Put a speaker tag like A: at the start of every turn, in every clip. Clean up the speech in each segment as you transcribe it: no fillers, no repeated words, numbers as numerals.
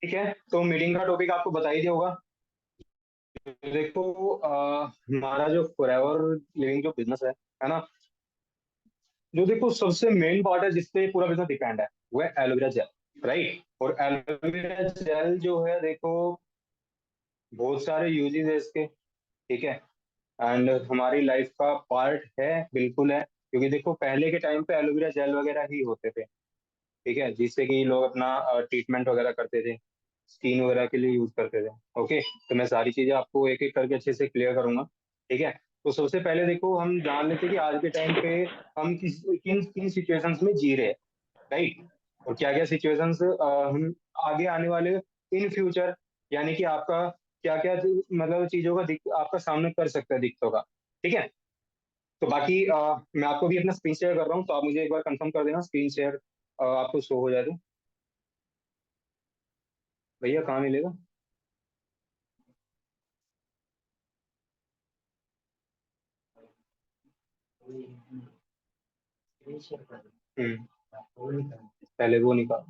A: ठीक है, तो मीटिंग का टॉपिक आपको बता ही दिया होगा। देखो हमारा जो फॉरएवर लिविंग जो बिजनेस है ना, जो देखो सबसे मेन पार्ट है जिसपे पूरा बिजनेस डिपेंड है, वो है एलोवेरा जेल, राइट। और एलोवेरा जेल जो है देखो, बहुत सारे यूजेस है इसके, ठीक है। एंड हमारी लाइफ का पार्ट है, बिल्कुल है, क्योंकि देखो पहले के टाइम पे एलोवेरा जेल वगैरह ही होते थे, ठीक है, जिससे कि लोग अपना ट्रीटमेंट वगैरह करते थे, स्किन वगैरह के लिए यूज करते थे। ओके, तो मैं सारी चीजें आपको एक एक करके अच्छे से क्लियर करूंगा, ठीक है। तो सबसे पहले देखो हम जान लेते हैं कि आज के टाइम पे हम किन किन सिचुएशंस में जी रहे हैं, राइट। और क्या क्या सिचुएशंस हम आगे आने वाले इन फ्यूचर, यानी कि आपका क्या क्या मतलब चीजों का आपका सामना कर सकता है दिक्कतों का, ठीक है। तो बाकी मैं आपको भी अपना स्क्रीन शेयर कर रहा हूँ, तो आप मुझे एक बार कंफर्म कर देना स्क्रीन शेयर आपको शो हो जाए तो। भैया कहाँ मिलेगा? हम्म, पहले वो निकाल।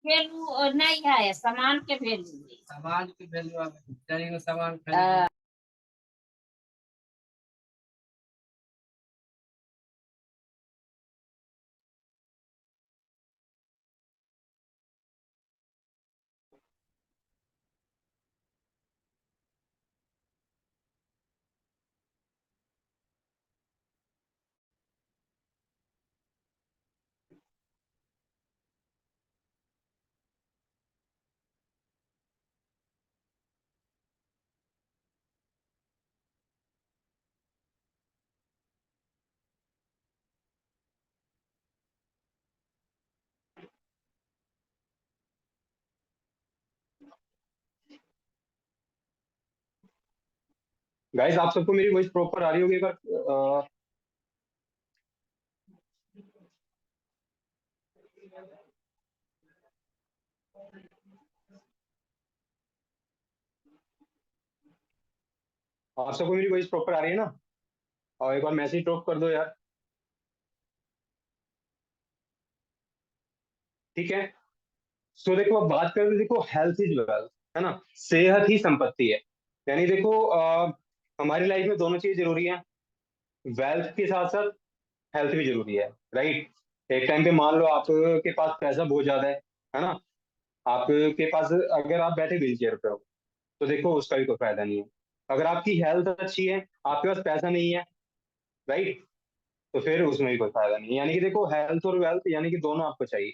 B: वैल्यू नहीं है, सामान के वैल्यू, सामान की वैल्यू करेंगे, सामान खरीदेंगे।
A: गाइस आप सबको मेरी वॉइस प्रॉपर आ रही होगी अगर आप सबको मेरी वॉइस प्रॉपर आ रही है ना? और एक बार मैसेज ड्रॉप कर दो यार, ठीक है। सो देखो अब बात करें तो देखो हेल्थ इज वेल्थ, है ना, सेहत ही संपत्ति है। यानी देखो हमारी लाइफ में दोनों चीज जरूरी है, वेल्थ के साथ साथ हेल्थ भी जरूरी है, राइट। एक टाइम पे मान लो आपके पास पैसा बहुत ज्यादा है ना, आपके पास अगर आप बैठे व्हील चेयर पे हो, तो देखो उसका भी कोई फायदा नहीं है। अगर आपकी हेल्थ अच्छी है, आपके पास पैसा नहीं है, राइट, तो फिर उसमें भी कोई फायदा नहीं है। यानी कि देखो हेल्थ और वेल्थ यानी कि दोनों आपको चाहिए,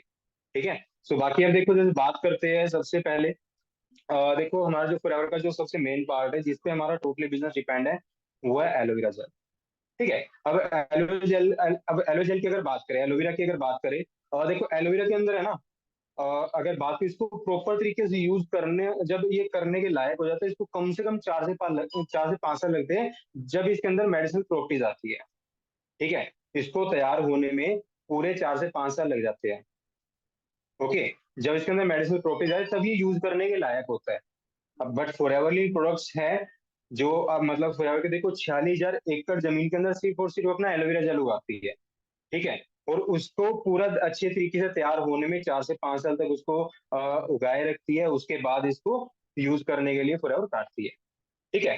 A: ठीक है। सो बाकी अब देखो जैसे बात करते हैं सबसे पहले देखो हमारा जो फॉरएवर का जो सबसे मेन पार्ट है जिसपे हमारा टोटली बिजनेस डिपेंड है, वो है एलोवेरा जेल, ठीक है। अब एलोवेरा जेल की अगर बात करें, एलोवेरा की अगर बात करें, और देखो एलोवेरा के अंदर है ना, अगर बात करें इसको प्रॉपर तरीके से यूज करने, जब ये करने के लायक हो जाता है, इसको कम से कम 4 से 5 साल लगते हैं, जब इसके अंदर मेडिसिनल प्रॉपर्टीज आती है, ठीक है। इसको तैयार होने में पूरे 4 से 5 साल लग जाते हैं, ओके। जब इसके अंदर मेडिसिनल प्रॉपर्टीज आए तब ये यूज करने के लायक होता है। अब बट फॉरएवर लिविंग प्रोडक्ट्स है जो अब मतलब फॉरएवर के देखो 46,000 एकड़ जमीन के अंदर सिर्फ और सिर्फ अपना एलोवेरा जेल उगाती है। ठीक है। और उसको पूरा अच्छे तरीके से तैयार होने में 4 से 5 साल तक उसको उगाए रखती है, उसके बाद इसको यूज करने के लिए फॉरएवर काटती है। ठीक है।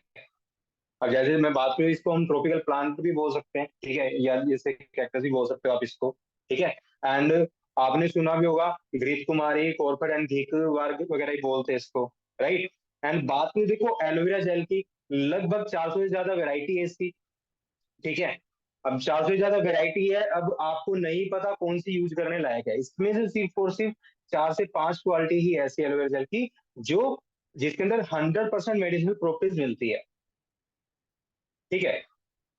A: अब जैसे मैं बात करूँ, इसको हम ट्रॉपिकल प्लांट भी बोल सकते हैं, ठीक है, या जैसे कैक्टस भी बोल सकते हो आप इसको। ठीक है। एंड आपने सुना भी होगा घृत कुमारी, कॉर्पर एंड घीक वर्ग वगैरह ही बोलते हैं इसको। राइट। एंड बात में देखो एलोवेरा जेल की, लगभग 400 से ज्यादा वैरायटी है इसकी। ठीक है। अब 400 से ज्यादा वैरायटी है, अब आपको नहीं पता कौन सी यूज करने लायक है। इसमें से सिर्फ और सिर्फ 4 से 5 क्वालिटी ही ऐसी एलोवेरा जेल की जो जिसके अंदर 100% मेडिसिनल प्रॉपर्टीज मिलती है। ठीक है।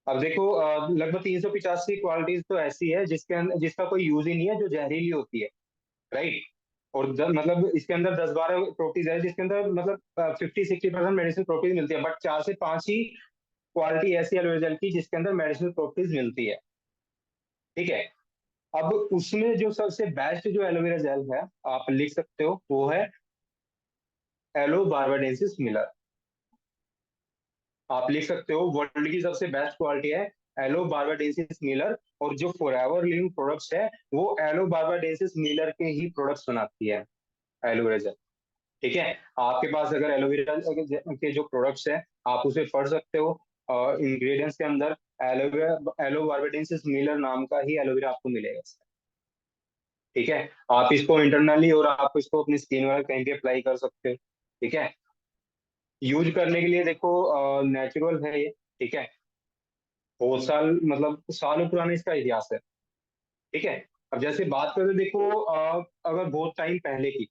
A: अब देखो लगभग 385 क्वालिटीज तो ऐसी है जिसका कोई यूज ही नहीं है, जो जहरीली होती है। राइट। और मतलब इसके अंदर 10-12 प्रॉपर्टीज है जिसके अंदर मतलब 50-60% मेडिसिन प्रॉपर्टीज मिलती है, बट 4 से 5 ही क्वालिटी ऐसी है एलोवेरा जेल की जिसके अंदर मेडिसिनल प्रॉपर्टीज मिलती है। ठीक है। अब उसमें जो सबसे बेस्ट जो एलोवेरा जेल है आप लिख सकते हो वो है एलो बार्बाडेंसिस मिलर। आप लिख सकते हो वर्ल्ड की सबसे बेस्ट क्वालिटी है एलो बार्बाडेंसिस मिलर। और जो फॉरएवर लिविंग प्रोडक्ट्स है वो एलो बार्बाडेंसिस मिलर के ही प्रोडक्ट्स बनाती है, एलोवेरा जेल। ठीक है। आपके पास अगर एलोवेरा के जो प्रोडक्ट्स है आप उसे पढ़ सकते हो। इंग्रेडिएंट्स के अंदर एलोवेरा एलो बार्बाडेंसिस मिलर नाम का ही एलोवेरा आपको मिलेगा। ठीक है। आप इसको इंटरनली और आप इसको अपनी स्किन वगैरह कहीं भी अप्लाई कर सकते हो। ठीक है। यूज करने के लिए देखो नेचुरल है ये। ठीक है। बहुत साल मतलब सालों पुराना इसका इतिहास है। ठीक है। अब जैसे बात करें देखो अगर बहुत टाइम पहले की,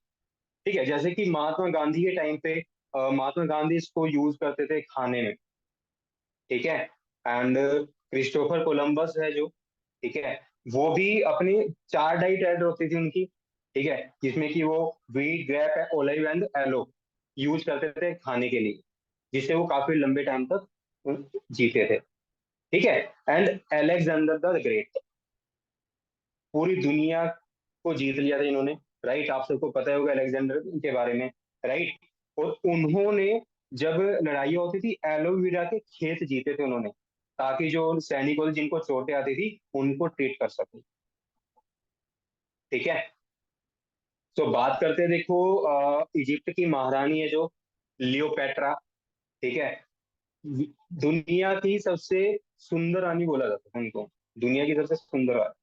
A: ठीक है, जैसे कि महात्मा गांधी के टाइम पे महात्मा गांधी इसको यूज करते थे खाने में। ठीक है। एंड क्रिस्टोफर कोलंबस है जो, ठीक है, वो भी अपनी 4 डाइट ऐड होती थी उनकी। ठीक है। जिसमें कि वो wheat, grape, olive and aloe use करते थे खाने के लिए, जिससे वो काफी लंबे टाइम तक जीते थे। ठीक है। एंड अलेक्जेंडर द ग्रेट, पूरी दुनिया को जीत लिया था इन्होंने। राइट। आप सबको पता होगा अलेक्जेंडर के बारे में। राइट। और उन्होंने जब लड़ाइयाँ होती थी एलोवेरा के खेत जीते थे उन्होंने, ताकि जो सैनिक होते जिनको चोटें आती थी उनको ट्रीट कर सके। ठीक है। तो बात करते हैं देखो इजिप्ट की महारानी है जो लियोपेट्रा। ठीक है। दुनिया की सबसे सुंदर रानी बोला जाता है उनको, दुनिया की सबसे सुंदर रानी।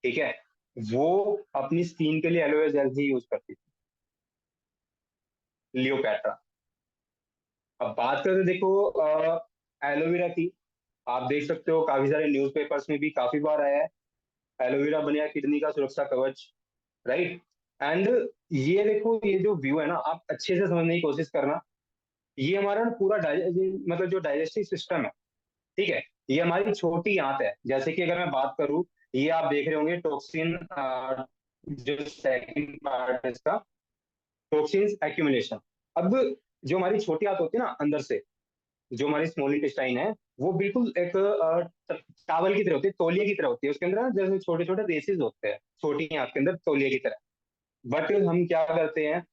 A: ठीक है। वो अपनी स्किन के लिए एलोवेरा जेल ही यूज करती थी, लियोपेट्रा। अब बात करते हैं देखो एलोवेरा की, आप देख सकते हो काफी सारे न्यूज़पेपर्स में भी काफी बार आया है, एलोवेरा बनेगा किडनी का सुरक्षा कवच। राइट। एंड ये देखो ये जो व्यू है ना, आप अच्छे से समझने की कोशिश करना। ये हमारा ना पूरा मतलब जो डाइजेस्टिव सिस्टम है, ठीक है, ये हमारी छोटी आंत है। जैसे कि अगर मैं बात करूं, ये आप देख रहे होंगे टॉक्सिन, जो सेकंड पार्ट है इसका, टॉक्सिन्स एक्यूमुलेशन। अब जो हमारी छोटी आंत होती है ना अंदर से, जो हमारी स्मॉल इंटेस्टाइन है, वो बिल्कुल एक चावल की तरह होती है, तौलिए की तरह होती है। उसके अंदर ना जैसे छोटे छोटे रेसेस होते हैं छोटी आंत के अंदर, तौलिए की तरह। बट हम क्या करते हैं,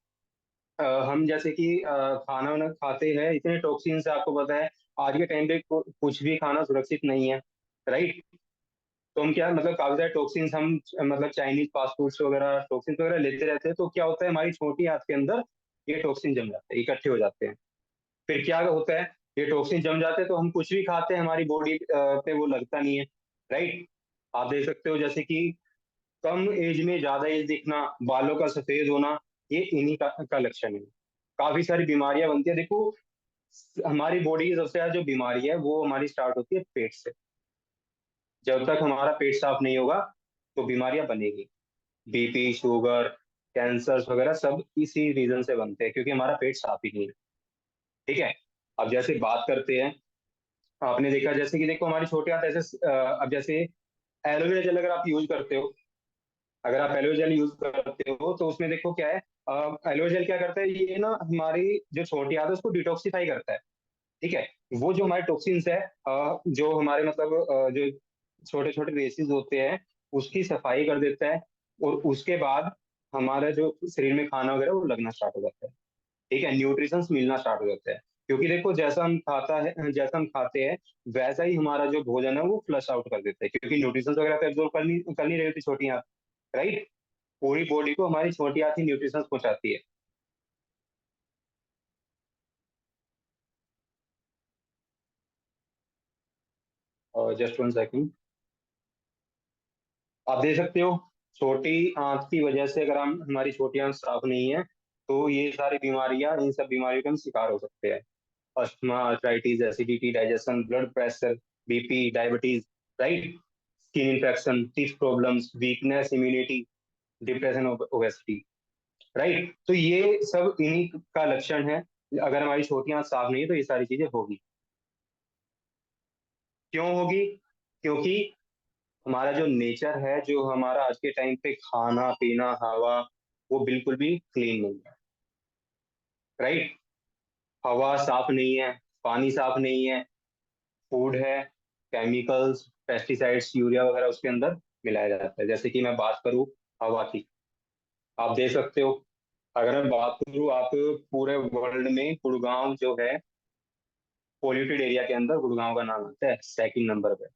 A: हम जैसे कि खाना वाना खाते हैं, इतने टॉक्सिन से आपको पता है आज के टाइम पे कुछ भी खाना सुरक्षित नहीं है। राइट। तो हम क्या मतलब काफी सारे टॉक्सिन हम मतलब चाइनीज फास्ट फूड्स वगैरह टॉक्सिन वगैरह लेते रहते हैं, तो क्या होता है हमारी छोटी आंत के अंदर ये टॉक्सिन जम जाते हैं, इकट्ठे हो जाते हैं। फिर क्या होता है, ये टॉक्सिन जम जाते हैं तो हम कुछ भी खाते हैं हमारी बॉडी पे वो लगता नहीं है। राइट। आप देख सकते हो जैसे कि कम एज में ज्यादा एज दिखना, बालों का सफेद होना, ये इन्हीं का लक्षण है। काफी सारी बीमारियां बनती है देखो। हमारी बॉडी की सबसे ज्यादा जो बीमारी है वो हमारी स्टार्ट होती है पेट से। जब तक हमारा पेट साफ नहीं होगा तो बीमारियां बनेगी। बीपी, शुगर, कैंसर वगैरह सब इसी रीजन से बनते हैं, क्योंकि हमारा पेट साफ ही नहीं है। ठीक है। अब जैसे बात करते हैं, आपने देखा जैसे कि देखो हमारी छोटी आंत ऐसे अब जैसे एलोवेरा जेल अगर आप यूज करते हो, अगर आप एलोवेरा जेल यूज करते हो तो उसमें देखो क्या है, एलोवेरा जेल क्या करता है, ये ना हमारी जो छोटी आंत है उसको डिटॉक्सिफाई करता है। ठीक है। वो जो हमारे टॉक्सिन्स है जो हमारे मतलब जो छोटे छोटे रेसेस होते हैं उसकी सफाई कर देता है। और उसके बाद हमारा जो शरीर में खाना वगैरह वो लगना स्टार्ट हो जाता है। ठीक है, न्यूट्रिशंस मिलना स्टार्ट हो जाता है। क्योंकि देखो जैसा हम खाते हैं वैसा ही हमारा जो भोजन है वो फ्लश आउट कर देता है, क्योंकि न्यूट्रिशंस वगैरह तो एब्जॉर्ब कर नहीं रही होती छोटी आंत। राइट। पूरी बॉडी को हमारी छोटी आंत ही न्यूट्रिशंस पहुंचाती है। और जस्ट वन सेकंड। आप देख सकते हो, छोटी आंत की वजह से अगर हम हमारी छोटी आंत साफ नहीं है तो ये सारी बीमारियां, इन सब बीमारियों के हम शिकार हो सकते हैं। Asthma, arthritis, acidity, digestion, blood pressure, BP, diabetes. Right. Skin infection, teeth problems, weakness, immunity, depression, obesity. Right. तो ये सब इन्हीं का लक्षण है। अगर हमारी छोटी आंत साफ नहीं है तो ये सारी चीजें होगी। क्यों होगी? क्योंकि हमारा जो नेचर है, जो हमारा आज के टाइम पे खाना पीना हवा, वो बिल्कुल भी क्लीन नहीं है। राइट। हवा साफ नहीं है, पानी साफ नहीं है, फूड है, केमिकल्स, पेस्टिसाइड्स, यूरिया वगैरह उसके अंदर मिलाया जाता है। जैसे कि मैं बात करूँ हवा की, आप देख सकते हो। अगर मैं बात करूँ, आप पूरे वर्ल्ड में गुड़गांव जो है, पोल्यूटेड एरिया के अंदर गुड़गांव का नाम आता है सेकंड नंबर पे।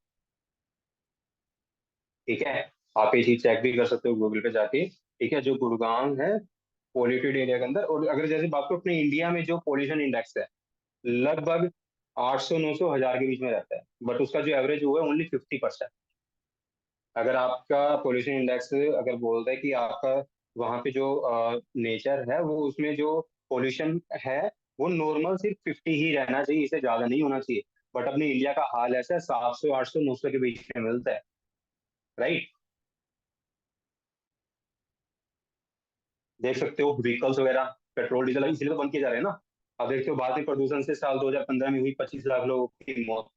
A: ठीक है। आप ये चीज चेक भी कर सकते हो गूगल पे जाके। ठीक है, जो गुड़गांव है पोल्यूटेड एरिया के अंदर। और अगर जैसे बात करो अपने इंडिया में, जो पोल्यूशन इंडेक्स है लगभग 800 900 1000 के बीच में रहता है, बट उसका जो एवरेज हुआ है ओनली 50%। अगर आपका पोल्यूशन इंडेक्स अगर बोलता है कि आपका वहाँ पे जो नेचर है वो, उसमें जो पोल्यूशन है वो नॉर्मल सिर्फ 50 ही रहना चाहिए, इससे ज्यादा नहीं होना चाहिए। बट अपने इंडिया का हाल ऐसा है, 700 800 900 के बीच में मिलता है। राइट। देख सकते हो व्हीकल्स वगैरह, पेट्रोल डीजल इसीलिए तो बंद किए जा रहे हैं ना। आप देखते हो भारत में प्रदूषण से साल 2015 में हुई 25 लाख लोगों की मौत।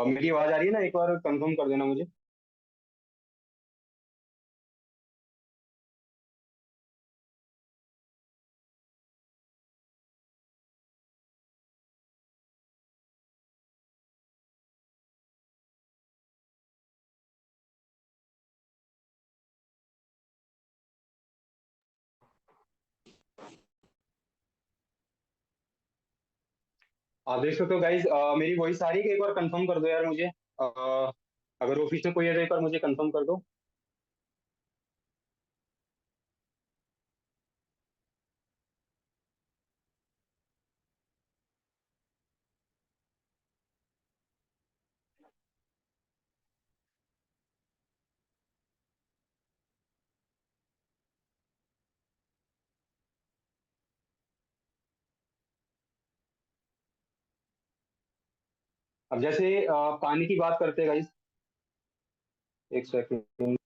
A: मेरी आवाज आ रही है ना? एक बार कंफर्म कर देना मुझे। आप देख सकते हो गाइज, मेरी वॉइस आ रही है कि एक बार कंफर्म कर दो यार मुझे। अगर ऑफिस में कोई है तो एक बार मुझे कंफर्म कर दो। अब जैसे पानी की बात करते हैं गाइज। एक सेकंड।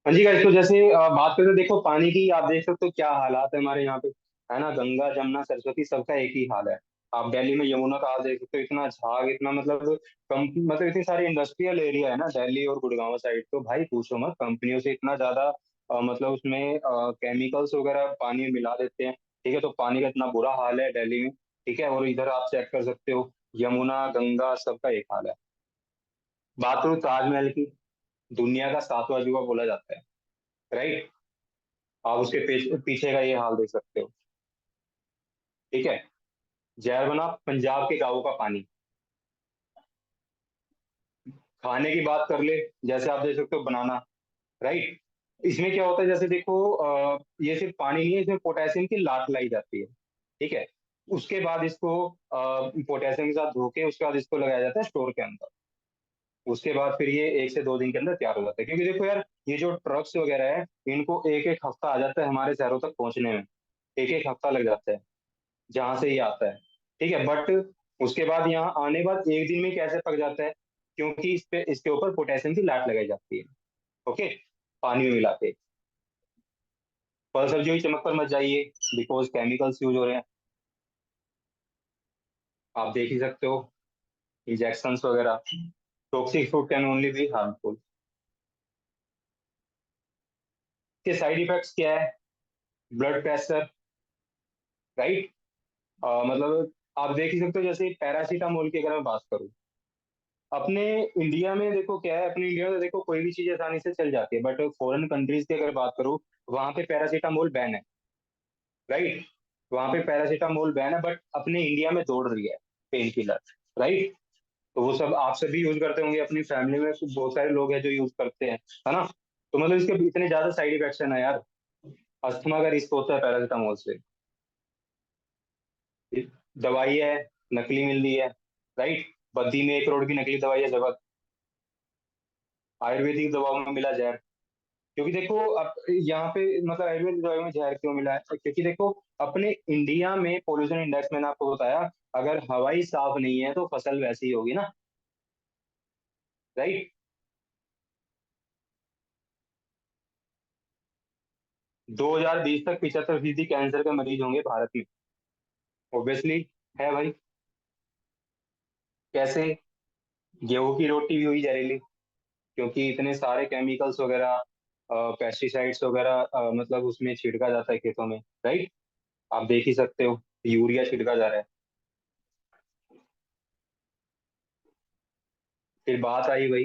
A: हाँ जी गाइस, तो जैसे बात करें तो देखो पानी की, आप देख सकते हो क्या हालात है हमारे यहाँ पे। है ना, गंगा जमुना सरस्वती सबका एक ही हाल है। आप दिल्ली में यमुना का हाल देख सकते हो, इतना झाग, इतना मतलब कम, मतलब इतनी सारी इंडस्ट्रियल एरिया है ना दिल्ली और गुड़गांव साइड, तो भाई पूछो मत, कंपनियों से इतना ज्यादा मतलब उसमें केमिकल्स वगैरह पानी में मिला देते हैं। ठीक है, तो पानी का इतना बुरा हाल है दिल्ली में। ठीक है, और इधर आप चेक कर सकते हो, यमुना गंगा सबका एक हाल है। बात करूँ ताजमहल की, दुनिया का सातवां अजूबा बोला जाता है। राइट। आप उसके पीछे का ये हाल देख सकते हो। ठीक है। जहर बना पंजाब के गांवों का पानी। खाने की बात कर ले, जैसे आप देख सकते हो बनाना, राइट। इसमें क्या होता है, जैसे देखो ये सिर्फ पानी नहीं है, इसमें पोटेशियम की लाट लाई जाती है, ठीक है। उसके बाद इसको पोटेशियम के साथ धो के उसके बाद इसको लगाया जाता है स्टोर के अंदर। उसके बाद फिर ये 1 से 2 दिन के अंदर तैयार हो जाता है, क्योंकि देखो यार, ये जो ट्रक्स वगैरह है, इनको एक एक हफ्ता आ जाता है हमारे शहरों तक पहुंचने में। एक एक हफ्ता लग जाता है जहां से ये आता है, ठीक है। बट उसके बाद यहाँ आने के बाद 1 दिन में कैसे पक जाता है, क्योंकि इस पे इसके ऊपर पोटेशियम की लाट लगाई जाती है, ओके, पानी में मिला के। फल सब्जियों की चमक पर मत जाइए, बिकॉज केमिकल्स यूज हो रहे हैं, आप देख ही सकते हो, इंजेक्शंस वगैरह। Toxic food can only be harmful. के साइड इफेक्ट्स क्या है? Blood pressure, right. मतलब आप देख ही सकते हो, जैसे पैरासीटामोल की अगर मैं बात करूं, अपने इंडिया में देखो क्या है, अपने इंडिया में देखो कोई भी चीज आसानी से चल जाती है, बट फॉरेन कंट्रीज की अगर बात करूं, वहां पे पैरासीटामोल बैन है, राइट। वहां पे पैरासीटामोल बैन है, बट अपने इंडिया में दौड़ रही है पेन किलर, राइट। तो वो सब आप सभी यूज करते होंगे, अपनी फैमिली में बहुत सारे लोग हैं जो यूज करते हैं, है ना। तो मतलब इसके इतने ज्यादा साइड इफेक्ट्स है ना यार, अस्थमा का रिस्क होता है पैरासीटामोल से। दवाई है, नकली मिल रही है, राइट। बद्दी में 1 करोड़ की नकली दवाई है जबक, आयुर्वेदिक दवाओं में मिला जहर। क्योंकि देखो अब यहाँ पे मतलब आयुर्वेदिक दवाई में जहर क्यों मिला है, क्योंकि देखो अपने इंडिया में पोल्यूशन इंडेक्स मैंने आपको बताया, अगर हवा ही साफ नहीं है तो फसल वैसी ही होगी ना, राइट। 2020 तक 75% कैंसर के मरीज होंगे भारत में, ऑब्वियसली है भाई। कैसे? गेहूं की रोटी भी हुई जहरीली, क्योंकि इतने सारे केमिकल्स वगैरह, पेस्टिसाइड्स वगैरह, मतलब उसमें छिड़का जाता है खेतों में, राइट। आप देख ही सकते हो, यूरिया छिड़का जा रहा है। फिर बात आई भाई,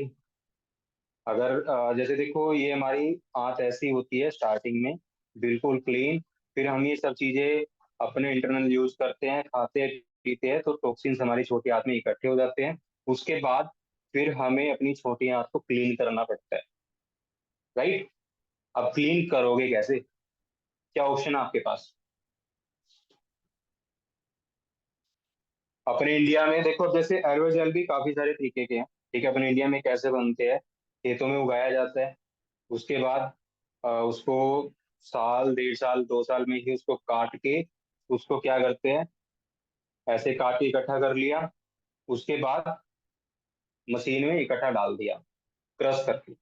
A: अगर जैसे देखो ये हमारी आंत ऐसी होती है स्टार्टिंग में, बिल्कुल क्लीन। फिर हम ये सब चीजें अपने इंटरनल यूज करते हैं, खाते हैं, पीते हैं, तो टॉक्सिन्स हमारी छोटी आंत में इकट्ठे हो जाते हैं। उसके बाद फिर हमें अपनी छोटी आंत को क्लीन करना पड़ता है, राइट। अब क्लीन करोगे कैसे? क्या ऑप्शन है आपके पास? अपने इंडिया में देखो, अब जैसे एलोवेरा भी काफी सारे तरीके के हैं, ठीक है। अपने इंडिया में कैसे बनते हैं, खेतों में उगाया जाता है। उसके बाद उसको साल 1.5 साल 2 साल में ही उसको काट के, उसको क्या करते हैं, ऐसे काट के इकट्ठा कर लिया। उसके बाद मशीन में इकट्ठा डाल दिया, क्रश करके,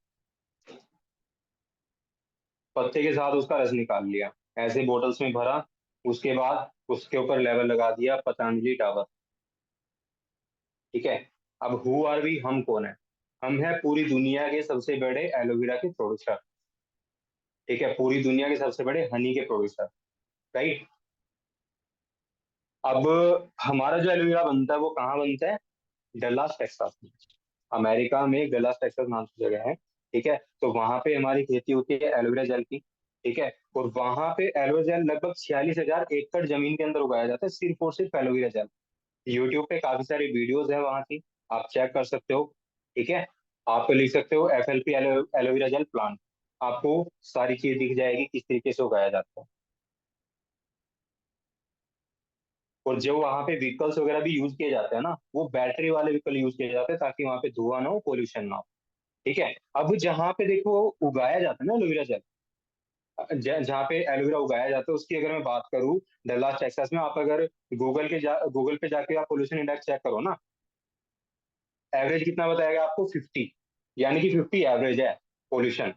A: पत्ते के साथ उसका रस निकाल लिया, ऐसे बोतल्स में भरा। उसके बाद उसके ऊपर लेवल लगा दिया पतंजलि डाबर, ठीक है। अब हु आर वी, हम कौन है? हम है पूरी दुनिया के सबसे बड़े एलोवेरा के प्रोड्यूसर, ठीक है, पूरी दुनिया के सबसे बड़े हनी के प्रोड्यूसर, राइट। अब हमारा जो एलोवेरा बनता है वो कहाँ बनता है? डल्लास टेक्सास में, अमेरिका में डल्लास टेक्सास नाम की जगह है, ठीक है। तो वहां पे हमारी खेती होती है एलोवेरा जेल की, ठीक है। और वहां पे एलोवेरा जेल लगभग 46,000 एकड़ जमीन के अंदर उगाया जाता है, सिर्फ और सिर्फ एलोवेरा जेल। यूट्यूब पे काफी सारी वीडियोस है वहां की, आप चेक कर सकते हो, ठीक है। आप लिख सकते हो FLP एलोवेरा जेल प्लांट, आपको सारी चीज दिख जाएगी किस तरीके से उगाया जाता है। और जो वहां पे व्हीकल्स वगैरह भी यूज किए जाते हैं ना, वो बैटरी वाले व्हीकल यूज किए जाते हैं, ताकि वहां पे धुआं ना हो, पोल्यूशन ना हो, ठीक है। अब जहाँ पे देखो उगाया जाता है ना एलोवेरा जेल, जहाँ पे एलोवेरा उगाया जाता है उसकी अगर मैं बात करूँ, डल्लास टेक्सास में, आप अगर गूगल पे जाके आप पोल्यूशन इंडेक्स चेक करो ना, एवरेज कितना बताएगा आपको? 50, यानी कि 50 एवरेज है पोल्यूशन।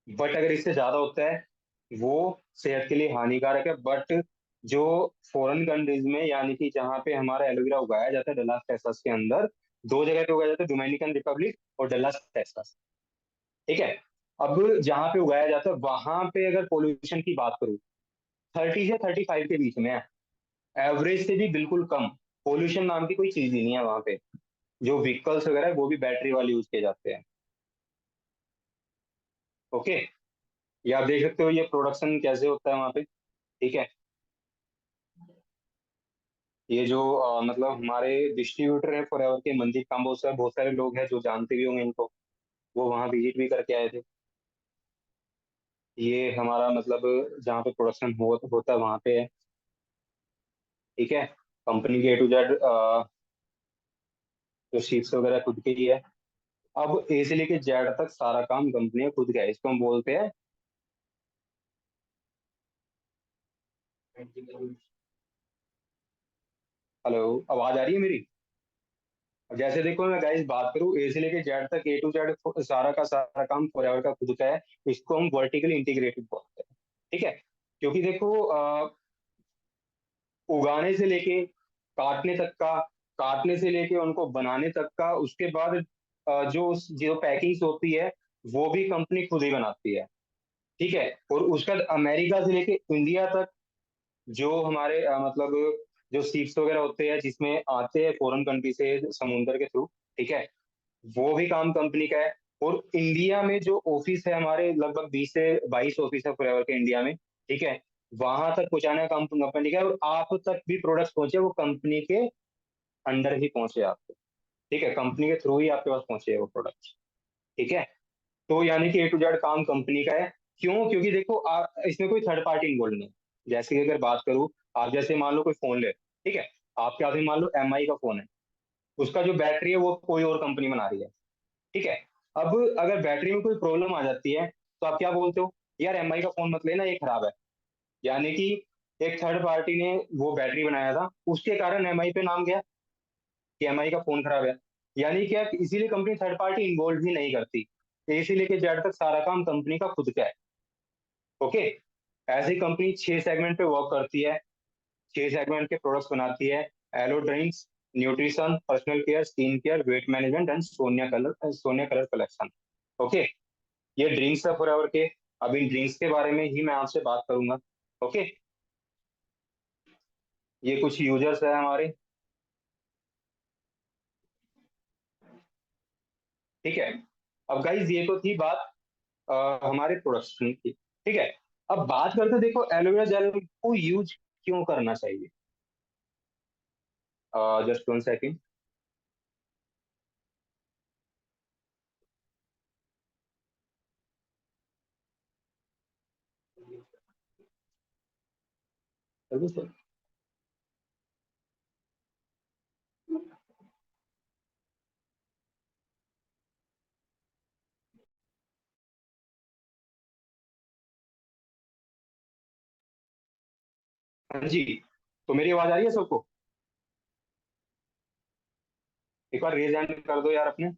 A: बट अगर इससे ज्यादा होता है, वो सेहत के लिए हानिकारक है। बट जो फॉरेन कंट्रीज में, यानी कि जहाँ पे हमारा एलोवेरा उगाया जाता है डल्लास टेक्सास के अंदर, 2 जगह पे उगाया जाता है, डोमिनिकन रिपब्लिक और डल्लास टेक्सास, ठीक है। अब जहाँ पे उगाया जाता है वहां पे अगर पोल्यूशन की बात करूँ, 30 से 35 के बीच में है, एवरेज से भी बिल्कुल कम। पोल्यूशन नाम की कोई चीज ही नहीं है वहां पे। जो व्हीकल्स वगैरह है वो भी बैटरी वाले यूज किए जाते हैं, ओके। ये आप देख सकते हो ये प्रोडक्शन कैसे होता है वहां पे, ठीक है। ये जो मतलब हमारे डिस्ट्रीब्यूटर है फॉरएवर के, मनदीप काम्बोज है, बहुत सारे लोग हैं जो जानते भी होंगे इनको, वो वहाँ विजिट भी करके आए थे। ये हमारा मतलब जहाँ पे प्रोडक्शन होता है वहाँ पे है। ठीक है। कंपनी के A to Z जो शीट्स वगैरह खुद के ही है। अब A से लेके Z तक सारा काम कंपनी का खुद का है, इसको हम बोलते हैं। हेलो, आवाज आ रही है मेरी? जैसे देखो मैं गाइस बात करूँ, A से लेके Z तक, A to Z सारा का सारा काम फॉरएवर का खुद का है। इसको हम वर्टिकली इंटीग्रेटेड बोलते हैं। ठीक है। क्योंकि देखो उगाने से लेके काटने तक का, काटने से लेके उनको बनाने तक का, उसके बाद जो जो पैकिंग होती है वो भी कंपनी खुद ही बनाती है। ठीक है। और उसका अमेरिका से लेके इंडिया तक जो हमारे मतलब जो सीप्स वगैरह होते हैं जिसमें आते हैं फॉरेन कंट्री से समुंदर के थ्रू। ठीक है। वो भी काम कंपनी का है। और इंडिया में जो ऑफिस है हमारे, लगभग 20 से 22 ऑफिस है फॉरएवर के इंडिया में। ठीक है। वहां तक पहुंचाना काम कंपनी का है, और आप तक भी प्रोडक्ट्स पहुंचे वो कंपनी के अंडर ही पहुंचे आपको। ठीक है। कंपनी के थ्रू ही आपके पास पहुंचे वो प्रोडक्ट। ठीक है। तो यानी कि A to Z काम कंपनी का है। क्यों? क्योंकि देखो इसमें कोई थर्ड पार्टी इन्वॉल्व नहीं है। जैसे कि अगर बात करूं, आप जैसे मान लो कोई फोन ले, ठीक है, आपके हाथ में मान लो MI का फोन है, उसका जो बैटरी है वो कोई और कंपनी बना रही है। ठीक है। अब अगर बैटरी में कोई प्रॉब्लम आ जाती है तो आप क्या बोलते हो? यार MI का फोन मत लेना, ये खराब है। यानी कि एक थर्ड पार्टी ने वो बैटरी बनाया था, उसके कारण MI पे नाम गया कि MI का फोन खराब है। यानी क्या, इसीलिए कंपनी थर्ड पार्टी इन्वॉल्व ही नहीं करती। ए से लेके जेड तक सारा काम कंपनी का खुद का है। ओके। ऐसी कंपनी 6 सेगमेंट पे वर्क करती है, 6 सेगमेंट के प्रोडक्ट्स बनाती है। Aloe drinks, nutrition, personal care, skin care, weight management and Sonya colour collection. Okay. ये ड्रिंक्स है फॉरएवर के। अब इन ड्रिंक्स के बारे में ही मैं आपसे बात करूंगा। ओके। ये कुछ यूजर्स है हमारे। ठीक है। अब गाइज ये तो थी बात हमारे प्रोडक्शन की। ठीक है। अब बात करते हैं, देखो एलोवेरा जेल को यूज क्यों करना चाहिए। Just 1 second. हाँ जी। तो मेरी आवाज आ रही है सबको? एक बार रेज हैंड कर दो यार अपने,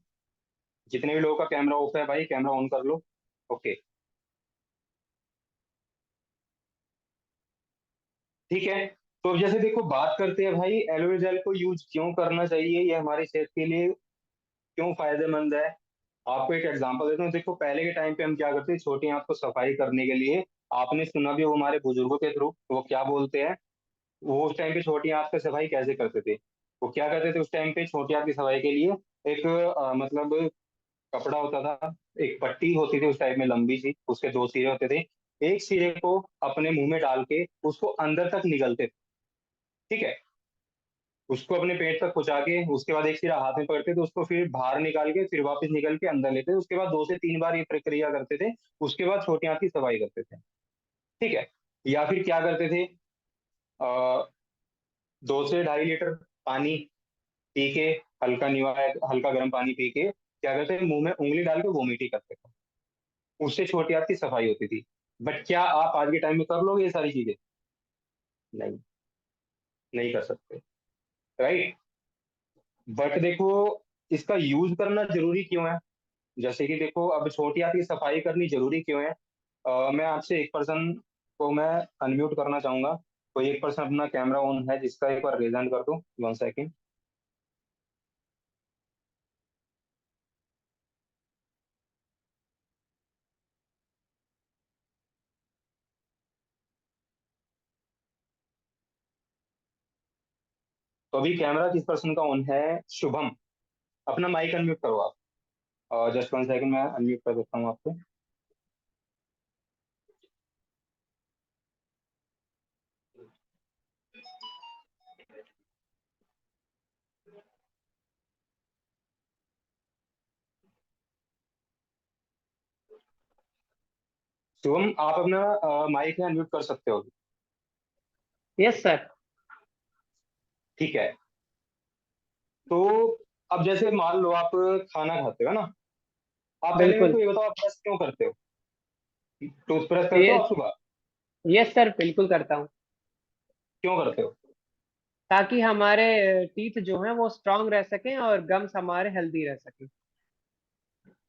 A: जितने भी लोगों का कैमरा ऑफ है भाई कैमरा ऑन कर लो। ओके। ठीक है। तो अब जैसे देखो बात करते हैं भाई, एलोवेरा जेल को यूज क्यों करना चाहिए, ये हमारी सेहत के लिए क्यों फायदेमंद है। आपको एक एग्जांपल देता हूँ। देखो पहले के टाइम पे हम क्या करते थे, छोटी आंत को सफाई करने के लिए, आपने सुना भी हो हमारे बुजुर्गों के थ्रू, वो क्या बोलते हैं, वो उस टाइम पे छोटी आंत की सफाई कैसे करते थे। वो क्या करते थे उस टाइम पे छोटी आंत की सफाई के लिए, एक मतलब कपड़ा होता था, एक पट्टी होती थी उस टाइप में लंबी सी, उसके 2 सिरे होते थे। एक सिरे को अपने मुंह में डाल के उसको अंदर तक निगलते थे। ठीक है। उसको अपने पेट तक पहुंचा के उसके बाद एक सिरा हाथ में पकड़ते थे, उसको फिर बाहर निकाल के फिर वापस निकल के अंदर लेते थे, उसके बाद 2 से 3 बार ये प्रक्रिया करते थे। उसके बाद छोटी आंत की सफाई करते थे। ठीक है। या फिर क्या करते थे, 2 से 2.5 लीटर पानी पी के, हल्का निवाया हल्का गर्म पानी पी के क्या करते थे, मुंह में उंगली डाल के वोमिट ही करते थे। उससे छोटी आंत की सफाई होती थी। बट क्या आप आज के टाइम में कर लोगे ये सारी चीजें? नहीं, नहीं कर सकते। राइट। बट देखो इसका यूज करना जरूरी क्यों है। जैसे कि देखो अब छोटी आंत की सफाई करनी जरूरी क्यों है। मैं आपसे एक पर्सन को मैं अनम्यूट करना चाहूंगा। कोई एक पर्सन अपना कैमरा ऑन है जिसका एक बार रेज कर दो, 1 सेकेंड। तो अभी कैमरा किस पर्सन का ऑन है? शुभम। अपना माइक अनम्यूट करो आप। जस्ट 1 सेकेंड, मैं अनम्यूट कर देता हूँ आपको। शुभम, आप अपना माइक या म्यूट कर सकते हो?
B: Yes sir.
A: ठीक है। तो अब जैसे मान लो आप खाना खाते हो ना, आप पहले मेरे
B: बिल्कुल।
A: को ये बताओ, आप ब्रश क्यों करते हो? टूथब्रश करते हो
B: ये
A: आप सुबह?
B: यस सर, बिल्कुल करता हूँ।
A: क्यों करते हो?
B: ताकि हमारे टीथ जो हैं वो स्ट्रांग रह सकें और गम्स हमारे हेल्दी रह सकें।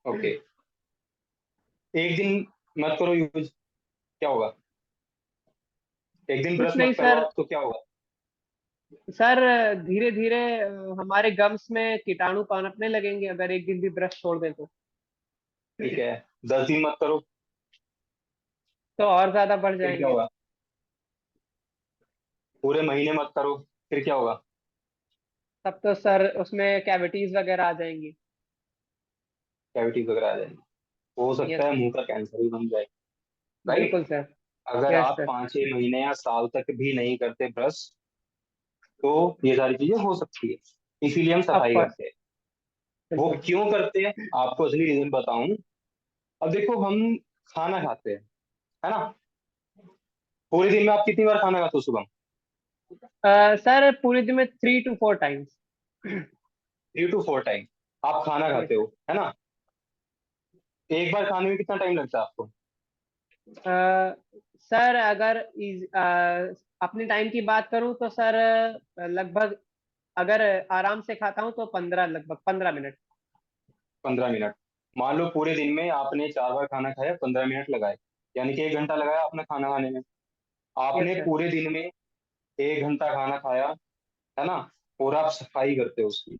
A: ओके। एक दिन मत करो यूज, क्या होगा? एक दिन
B: कुछ
A: ब्रश
B: नहीं
A: मत करो
B: सर।
A: आप तो क्या होगा?
B: सर धीरे धीरे हमारे गम्स में कीटाणु पनपने लगेंगे अगर एक दिन भी ब्रश छोड़ दें
A: ठीक है। 10 दिन मत करो,
B: तो और ज्यादा बढ़
A: फिर क्या
B: जाएंगे।
A: होगा? पूरे महीने मत करो, फिर क्या होगा?
B: तब तो सर उसमें कैविटीज वगैरह आ जाएंगी।
A: कैविटीज वगैरह आ जाएंगी, हो सकता
B: यस
A: है मुंह का कैंसर भी बन जाए। राइट।
B: बिल्कुल सर।
A: अगर
B: यस
A: आप
B: सर।
A: 5-6 महीने या साल तक भी नहीं करते ब्रश, तो ये सारी चीजें हो सकती है, इसीलिए हम
B: ऑफ
A: सफाई
B: कोर्स।
A: करते हैं। वो
B: बिल्कुल।
A: क्यों करते हैं, आपको असली रीजन बताऊं। अब देखो, हम खाना खाते हैं, है ना? पूरे दिन में आप कितनी बार खाना खाते हो सुबह?
B: सर पूरे दिन में 3 to 4 टाइम्स।
A: 3 to 4 टाइम आप खाना
B: यस
A: खाते
B: सर।
A: हो, है ना? एक बार खाने में कितना टाइम लगता है आपको?
B: सर अगर अपने टाइम की बात करूं तो सर लगभग अगर आराम से खाता हूं तो 15 मिनट।
A: 15 मिनट। मान लो पूरे दिन में आपने 4 बार खाना खाया, 15 मिनट लगाए, यानी कि 1 घंटा लगाया आपने खाना खाने में।
B: यस
A: आपने
B: सर।
A: पूरे दिन में 1 घंटा खाना खाया, है ना? और आप सफाई करते हो उसकी,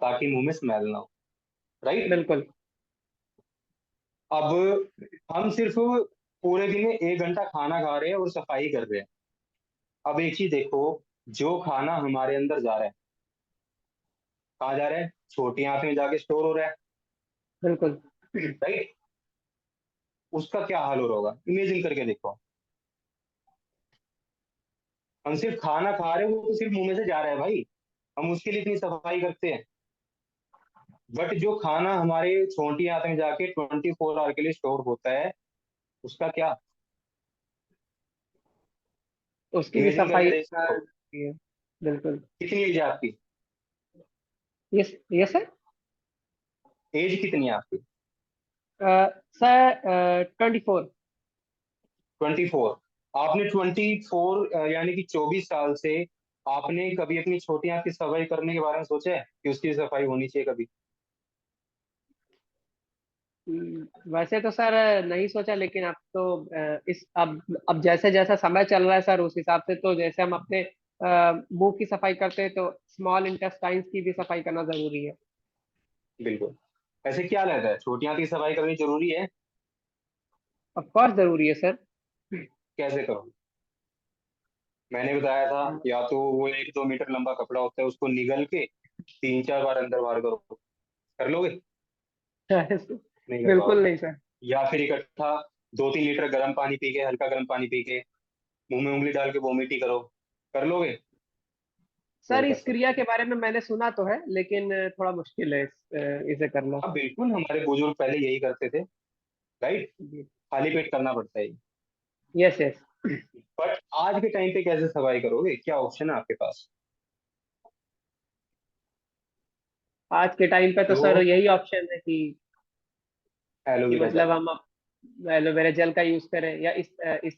A: ताकि मुंह में स्मेल ना हो। राइट।
B: बिल्कुल।
A: अब हम सिर्फ पूरे दिन में 1 घंटा खाना खा रहे हैं और सफाई कर रहे हैं। अब एक चीज देखो, जो खाना हमारे अंदर जा रहा है, कहाँ जा रहा है? छोटी आंत में जाके स्टोर हो रहा है।
B: बिल्कुल।
A: राइट। उसका क्या हाल हो रहा होगा, इमेजिन करके देखो। हम सिर्फ खाना खा रहे हैं, वो तो सिर्फ मुंह में से जा रहा है भाई, हम उसके लिए इतनी सफाई करते हैं। बट जो खाना हमारे छोटी आंत में जाके 24 आवर के लिए स्टोर होता है, उसका क्या?
B: उसकी भी
A: इमेजिन करके
B: सफाई
A: देख सकते हो।
B: है। बिल्कुल।
A: कितनी एज है आपकी?
B: Yes yes sir.
A: एज कितनी है आपकी?
B: सर 24।
A: 24। आपने 24 यानी कि 24 साल से आपने कभी अपनी छोटी आंत की सफाई करने के बारे में सोचा है कि उसकी सफाई होनी चाहिए कभी?
B: वैसे तो सर नहीं सोचा, लेकिन अब तो इस अब जैसे जैसा समय चल रहा है सर उस हिसाब से तो जैसे हम अपने मुंह की सफाई करते हैं तो स्मॉल इंटेस्टाइन्स की भी सफाई करना जरूरी है।
A: बिल्कुल। ऐसे क्या लगता है, छोटी आंत की सफाई करनी जरूरी है?
B: ऑफ कोर्स जरूरी है सर।
A: कैसे करो? मैंने बताया था, या तो वो 1-2 मीटर लंबा कपड़ा होता है, उसको निगल के 3-4 बार अंदर बाहर करो। कर लोगे? नहीं कर
B: बिल्कुल
A: पाओगे।
B: नहीं सर।
A: या फिर इकट्ठा 2-3 लीटर गर्म पानी पी के, हल्का गर्म पानी पी के मुंह में उंगली डाल के वोमिट ही करो। कर लोगे?
B: सर
A: नहीं कर
B: इस क्रिया
A: सकते।
B: के बारे में मैंने सुना तो है, लेकिन थोड़ा मुश्किल है इसे करना।
A: हाँ बिल्कुल, हमारे बुजुर्ग पहले यही करते थे। राइट। खाली पेट करना पड़ता है।
B: Yes yes.
A: बट आज के टाइम पे कैसे सफाई करोगे, क्या ऑप्शन है आपके पास?
B: आज के टाइम पे तो
A: जो
B: सर यही ऑप्शन है कि
A: एलोवेरा
B: मतलब
A: जेल।
B: हम एलोवेरा जेल का यूज करें या इस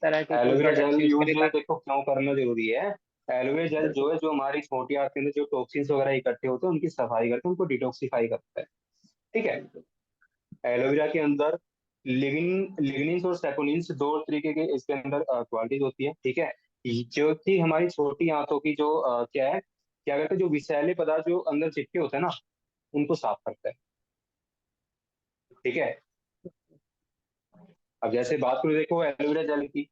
B: तरह के कोई
A: aloe vera gel
B: products use
A: use
B: करें ताकि।
A: देखो क्यों करना जरूरी है। एलोवेरा जेल जो है, जो हमारी छोटी आंत के अंदर जो टॉक्सिन्स वगैरह इकट्ठे होते हैं, उनकी सफाई करते हैं, उनको डिटॉक्सिफाई करता है। ठीक है। एलोवेरा के अंदर लिग्निन्स और सेपोनिन्स, दो तरीके के इसके अंदर क्वालिटीज होती है। ठीक है। जो कि हमारी छोटी आंतों की जो क्या है, क्या कहते हैं, जो विषैले पदार्थ जो अंदर चिपके होते हैं ना, उनको साफ करता है। ठीक है। अब जैसे बात करो, देखो एलोवेरा जेल की,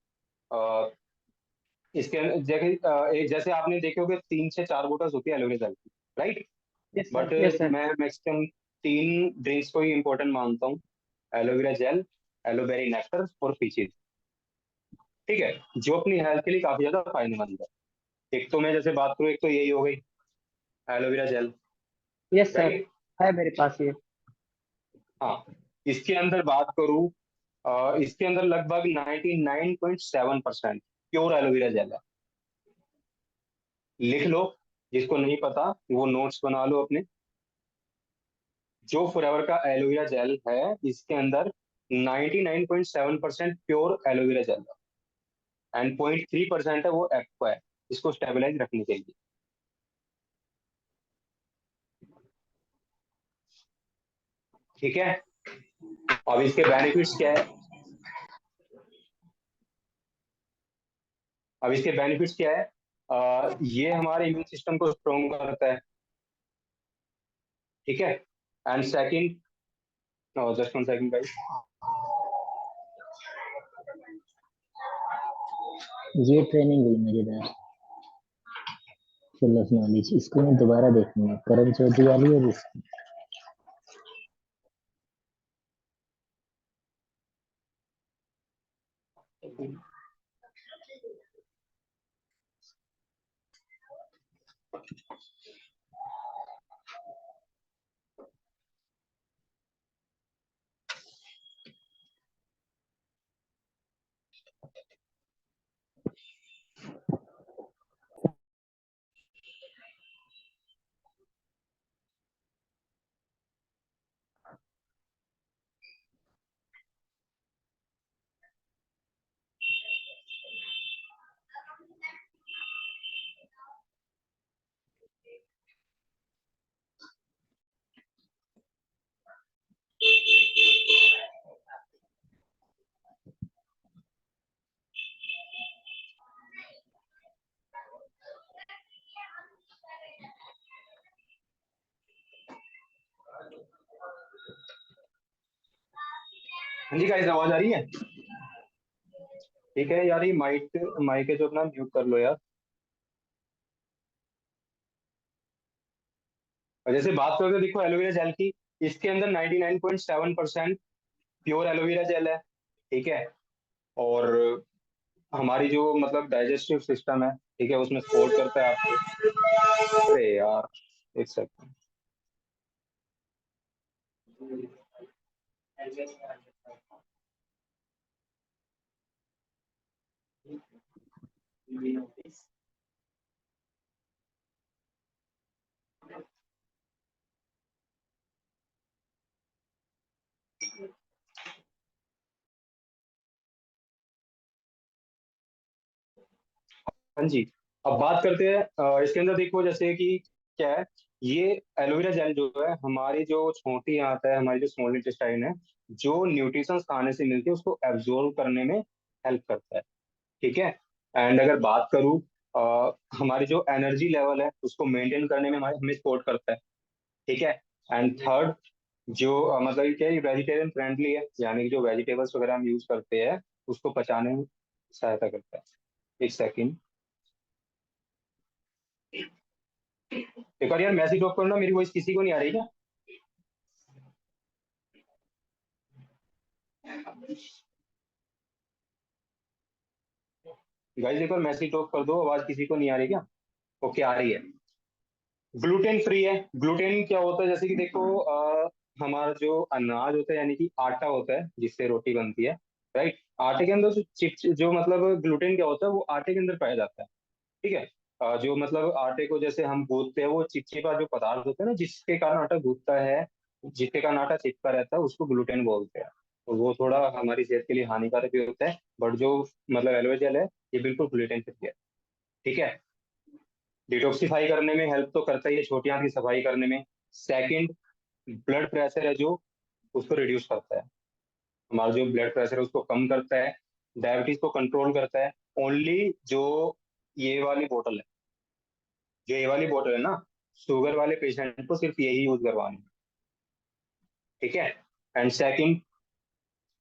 A: अ, इसके अंदर एक जैसे आपने देखे होगे 3 से 4 बोतल्स होती है एलोवेरा जेल की। Right.
B: Yes
A: but
B: sir yes sir.
A: मैं मैक्सिमम 3 ड्रिंक्स को ही इंपॉर्टेंट मानता हूँ। एलोवेरा जेल, एलोवेरी नेक्टर और पीचीज। ठीक है। जो अपनी हेल्थ के लिए काफी ज्यादा फायदेमंद है। एक तो मैं जैसे बात करूँ, एक तो यही हो गई aloe vera gel.
B: Yes sir.
A: Right.
B: है मेरे पास ये।
A: हाँ। इसके अंदर बात करूँ, इसके अंदर लगभग 99.7% प्योर एलोवेरा जेल है। लिख लो, जिसको नहीं पता वो नोट्स बना लो अपने। जो फॉरएवर का एलोवेरा जेल है इसके अंदर 99.7% प्योर एलोवेरा जेल है, एंड 0.3% है वो एक्वा है, इसको स्टेबलाइज रखने के लिए। ठीक है। अब इसके बेनिफिट्स क्या है? अब इसके बेनिफिट्स क्या है? ये हमारे इम्यून सिस्टम को स्ट्रॉन्ग करता है। ठीक है। And second, just 1 second guys.
C: ये ट्रेनिंग हुई मजेदार, फुल ऑफ नॉलेज। इसको मैं दोबारा देखूंगा, करण चौधरी वाली और इसकी।
A: हाँ जी गाइस, आवाज आ रही है? ठीक है यार, ये माइक माइक है जो अपना म्यूट कर लो यार। और जैसे बात करते हैं, देखो एलोवेरा जेल की, इसके अंदर 99.7% प्योर एलोवेरा जेल है। ठीक है। और हमारी जो मतलब डाइजेस्टिव सिस्टम है, ठीक है, उसमें सपोर्ट करता है आपको। अरे यार, एक सेकंड। हाँ जी। अब बात करते हैं, इसके अंदर देखो जैसे कि क्या है, ये एलोवेरा जेल जो है हमारी जो छोटी आंत है, हमारी जो स्मॉल इंटेस्टाइन है, जो न्यूट्रिशन खाने से मिलती है उसको एब्जॉर्ब करने में हेल्प करता है। ठीक है। एंड अगर बात करूँ, हमारी जो एनर्जी लेवल है उसको मेंटेन करने में हमें सपोर्ट करता है। ठीक है। एंड थर्ड, जो मतलब ये क्या है, वेजिटेरियन फ्रेंडली है, यानी कि जो वेजिटेबल्स वगैरह हम यूज करते हैं उसको पचाने में सहायता करता है। एक सेकेंड, एक बार यार मैसेज ड्रॉप करना, मेरी वॉइस किसी को नहीं आ रही क्या? गाइस एक बार मैसेज ड्रॉप कर दो, आवाज किसी को नहीं आ रही क्या? ओके, आ रही है। ग्लूटेन फ्री है। ग्लूटेन क्या होता है, जैसे कि देखो, हमारा जो अनाज होता है यानी कि आटा होता है जिससे रोटी बनती है, राइट? आटे के अंदर जो चिप जो मतलब ग्लूटेन क्या होता है, वो आटे के अंदर पाया जाता है। ठीक है। जो मतलब आटे को जैसे हम गूंथते हैं, वो चिपचिपा जो पदार्थ होता है ना, जिसके कारण आटा गूंथता है, जिसके कारण आटा चिपका रहता है, उसको ग्लूटेन बोलते हैं। तो वो थोड़ा हमारी सेहत के लिए हानिकारक भी होता है, बट जो मतलब एलोवेरा जेल है, ये बिल्कुल ग्लूटेन फ्री है। ठीक है। डिटॉक्सिफाई करने में हेल्प तो करता ही है, छोटी आंत की सफाई करने में। सेकंड, ब्लड प्रेशर है जो, उसको रिड्यूस करता है। हमारा जो ब्लड प्रेशर है उसको कम करता है। डायबिटीज को कंट्रोल करता है। ओनली जो ये वाली बोतल है, जो ये वाली बोतल है ना, शुगर वाले पेशेंट को सिर्फ यही यूज करवानी है। ठीक है। एंड सेकंड,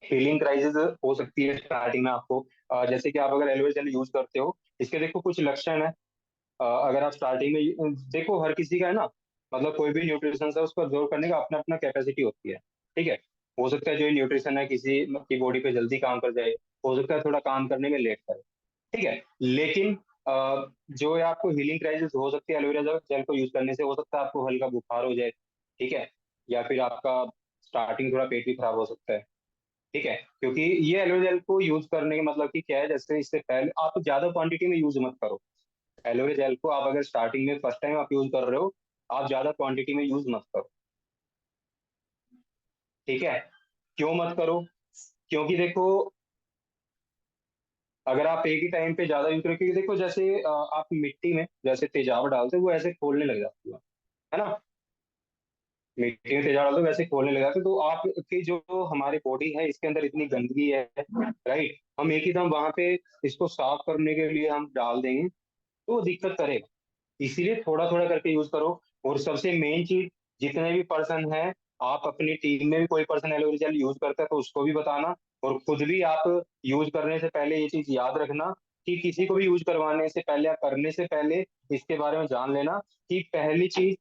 A: हीलिंग क्राइसिस हो सकती है स्टार्टिंग में आपको। जैसे कि आप अगर एलोवेरा जेल यूज करते हो, इसके देखो कुछ लक्षण है। अगर आप स्टार्टिंग में देखो, हर किसी का है ना, मतलब कोई भी न्यूट्रिशन है उसको अब्जॉर्व करने का अपना अपना कैपेसिटी होती है। ठीक है। हो सकता है जो न्यूट्रिशन है किसी की बॉडी पे जल्दी काम कर जाए, हो सकता है थोड़ा काम करने में लेट करे। ठीक है। लेकिन जो है आपको हीलिंग क्राइसिस हो सकती है एलोवेरा जेल को यूज करने से, हो सकता है आपको हल्का बुखार हो जाए। ठीक है। या फिर आपका स्टार्टिंग थोड़ा पेट भी खराब हो सकता है। ठीक है, क्योंकि ये एलोवेरा जेल को यूज करने का मतलब कि क्या है, जैसे इससे पहले आप ज्यादा क्वांटिटी में यूज मत करो। एलोवेरा जेल को आप अगर स्टार्टिंग में फर्स्ट टाइम आप यूज कर रहे हो, आप ज्यादा क्वांटिटी में यूज मत करो। ठीक है, क्यों मत करो? क्योंकि देखो, अगर आप एक ही टाइम पे ज्यादा यूज करो, क्योंकि देखो जैसे आप मिट्टी में जैसे तेजाब डालते हो वो ऐसे खोलने लग जाती है ना। मिट्टी में तेजाब डालते हो वैसे खोलने लग जाते हो, तो आपकी जो हमारी बॉडी है इसके अंदर इतनी गंदगी है, राइट, हम एक ही दम वहां पे इसको साफ करने के लिए हम डाल देंगे तो वो दिक्कत करेगा। इसीलिए थोड़ा थोड़ा करके यूज करो। और सबसे मेन चीज, जितने भी पर्सन है, आप अपनी टीम में भी कोई पर्सन एलोवेरा जेल यूज करता है तो उसको भी बताना। और खुद भी आप यूज करने से पहले ये चीज याद रखना कि किसी को भी यूज करवाने से पहले या करने से पहले इसके बारे में जान लेना कि पहली चीज,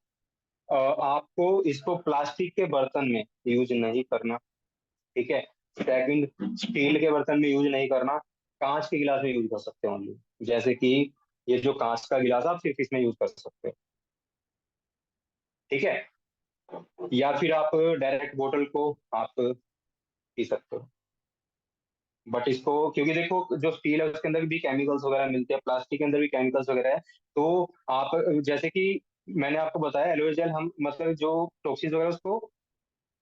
A: आपको इसको प्लास्टिक के बर्तन में यूज नहीं करना। ठीक है, सेकंड, स्टील के बर्तन में यूज नहीं करना। कांच के गिलास में यूज कर सकते हो ओनली, जैसे कि ये जो कांच का गिलास है, आप सिर्फ इसमें यूज कर सकते हो। ठीक है, या फिर आप डायरेक्ट बोतल को आप पी सकते हो। बट इसको, क्योंकि देखो जो स्टील है उसके अंदर भी केमिकल्स वगैरह मिलते हैं, प्लास्टिक के अंदर भी केमिकल्स वगैरह है। तो आप, जैसे कि मैंने आपको बताया, एलोवेरा जेल हम मतलब जो टॉक्सिन्स वगैरह उसको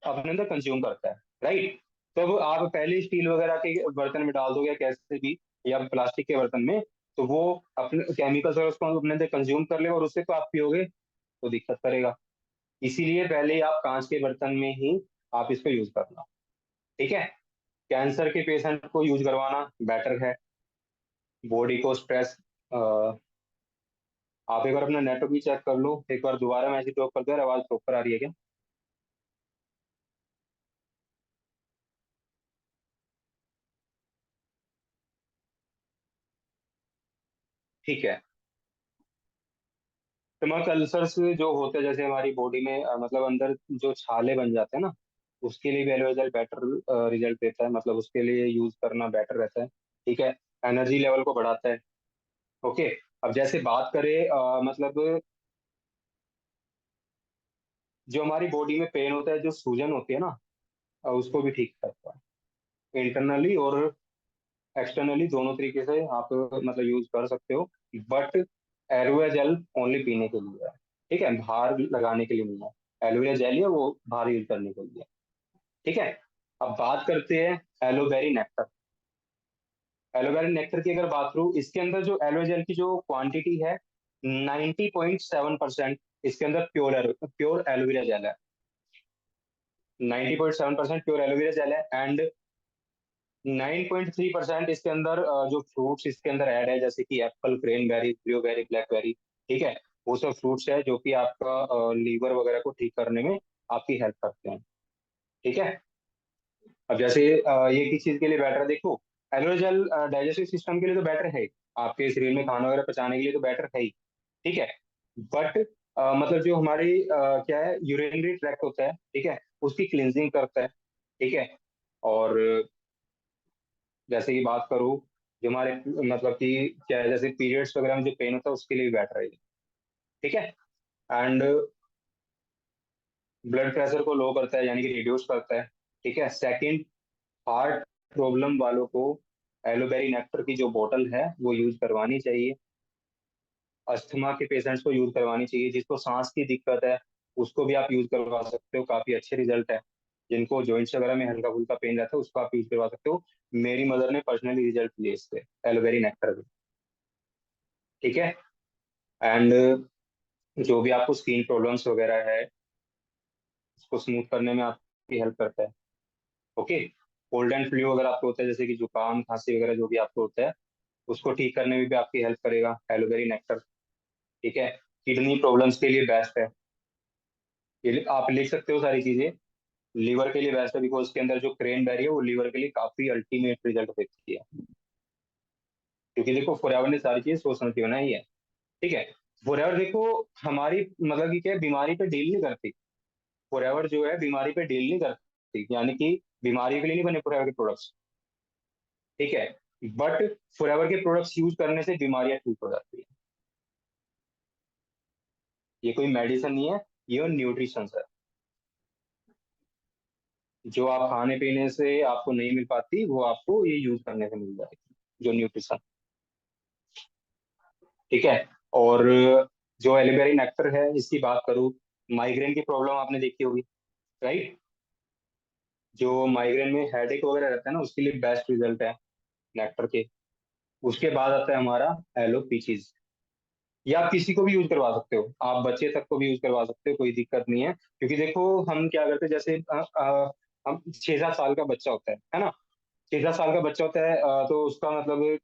A: अपने अंदर कंज्यूम करता है, राइट। तो अब आप पहले स्टील वगैरह के बर्तन में डाल दोगे या कैसे भी, या प्लास्टिक के बर्तन में, तो वो अपने केमिकल्स वगैरह उसको अपने अंदर कंज्यूम कर ले और उससे तो आप पियोगे तो दिक्कत करेगा। इसीलिए पहले आप कांच के बर्तन में ही आप इसको यूज करना। ठीक है, कैंसर के पेशेंट को यूज करवाना बेटर है। बॉडी को स्ट्रेस, आप एक बार अपना नेटवर्क भी चेक कर लो, एक बार दोबारा मैसेज टॉक कर दो, आवाज प्रॉपर आ रही है क्या? ठीक है, स्टमक अल्सर्स जो होते हैं, जैसे हमारी बॉडी में मतलब अंदर जो छाले बन जाते हैं ना, उसके लिए भी एलोवेरा जेल बेटर रिजल्ट देता है, मतलब उसके लिए यूज करना बेटर रहता है। ठीक है, एनर्जी लेवल को बढ़ाता है। ओके, अब जैसे बात करें मतलब जो हमारी बॉडी में पेन होता है, जो सूजन होती है ना, उसको भी ठीक करता है इंटरनली और एक्सटर्नली, दोनों तरीके से आप मतलब यूज कर सकते हो। बट एलोवेरा जेल ओनली पीने के लिए है। ठीक है, बाहर लगाने के लिए नहीं है। एलोवेरा जेल है वो बाहर यूज करने के लिए। ठीक है, अब बात करते हैं एलोवेरी नेक्टर। एलोवेरा नेक्टर की अगर बात करूँ, इसके अंदर जो एलोवेरा जेल की जो क्वांटिटी है, 90.7% इसके अंदर प्योर एलोवेरा जेल है। 90.7% प्योर एलोवेरा जेल है। एंड 9.3% इसके अंदर जो फ्रूट्स इसके अंदर ऐड है, जैसे कि एप्पल, क्रेनबेरी, ब्लूबेरी, ब्लैकबेरी। ठीक है, वो सब फ्रूट्स है जो कि आपका लीवर वगैरह को ठीक करने में आपकी हेल्प करते हैं। ठीक है, अब जैसे ये किस चीज के लिए बेटर है, देखो, एलोवेरा जेल डाइजेस्टिव सिस्टम के लिए तो बेटर है, आपके शरीर में खाना वगैरह पचाने के लिए तो बेटर है ही। ठीक है, बट मतलब जो हमारी क्या है, यूरिनरी ट्रैक्ट होता है, ठीक है, उसकी क्लिनजिंग करता है। ठीक है, और जैसे कि बात करूँ, जो हमारे मतलब कि क्या है, जैसे पीरियड्स वगैरह में जो पेन होता है उसके लिए भी बेटर है ये। ठीक है, एंड ब्लड प्रेशर को लो करता है, यानी कि रिड्यूस करता है। ठीक है, सेकंड, हार्ट प्रॉब्लम वालों को एलोवेरी नेक्टर की जो बोतल है वो यूज करवानी चाहिए। अस्थमा के पेशेंट्स को यूज करवानी चाहिए। जिसको सांस की दिक्कत है उसको भी आप यूज करवा सकते हो, काफी अच्छे रिजल्ट है। जिनको जॉइंट्स वगैरह में हल्का फुल्का पेन रहता है उसको आप यूज करवा सकते हो। मेरी मदर ने पर्सनली रिजल्ट लिए इससे, एलोवेरी नेक्टर में। ठीक है, एंड जो भी आपको स्किन प्रॉब्लम्स वगैरह है उसको स्मूथ करने में आपकी हेल्प करता है। ओके, कोल्ड एंड फ्लू अगर आपको होता है, जैसे कि जुकाम खांसी वगैरह जो भी आपको होता है, उसको ठीक करने में भी आपकी हेल्प करेगा एलोवेरी नेक्टर। ठीक है, किडनी प्रॉब्लम्स के लिए बेस्ट है। ये आप लिख सकते हो सारी चीजें। लीवर के लिए बेस्ट है, बिकॉज उसके अंदर जो क्रेन है वो लीवर के लिए काफी अल्टीमेट रिजल्ट देती है। क्योंकि देखो, फॉरएवर ने सारी चीजें सोच समझ के बनाई है। ठीक है, फॉरएवर देखो हमारी मतलब कि क्या है, बीमारी पे डील नहीं करती। फॉरएवर जो है बीमारी पे डील नहीं करती, यानी कि बीमारी के लिए नहीं बने फॉरएवर के प्रोडक्ट्स। ठीक है, बट फॉरएवर के प्रोडक्ट्स यूज करने से बीमारियां ठीक हो जाती है। ये कोई मेडिसिन नहीं है, ये न्यूट्रिशन है। जो आप खाने पीने से आपको नहीं मिल पाती वो आपको ये यूज करने से मिल जाएगी, जो न्यूट्रिशन। ठीक है। और जो एलोवेरा नेक्टर है इसकी बात करूँ, माइग्रेन की प्रॉब्लम आपने देखी होगी, राइट? जो माइग्रेन में हेडेक वगैरह रहता है ना, उसके लिए बेस्ट रिजल्ट है नेक्टर के। उसके बाद आता है हमारा एलो पीचीज। ये आप किसी को भी यूज करवा सकते हो, आप बच्चे तक को भी यूज करवा सकते हो, कोई दिक्कत नहीं है। क्योंकि देखो हम क्या करते हैं, जैसे हम 6-7 साल का बच्चा होता है ना, 6-7 साल का बच्चा होता है, तो उसका मतलब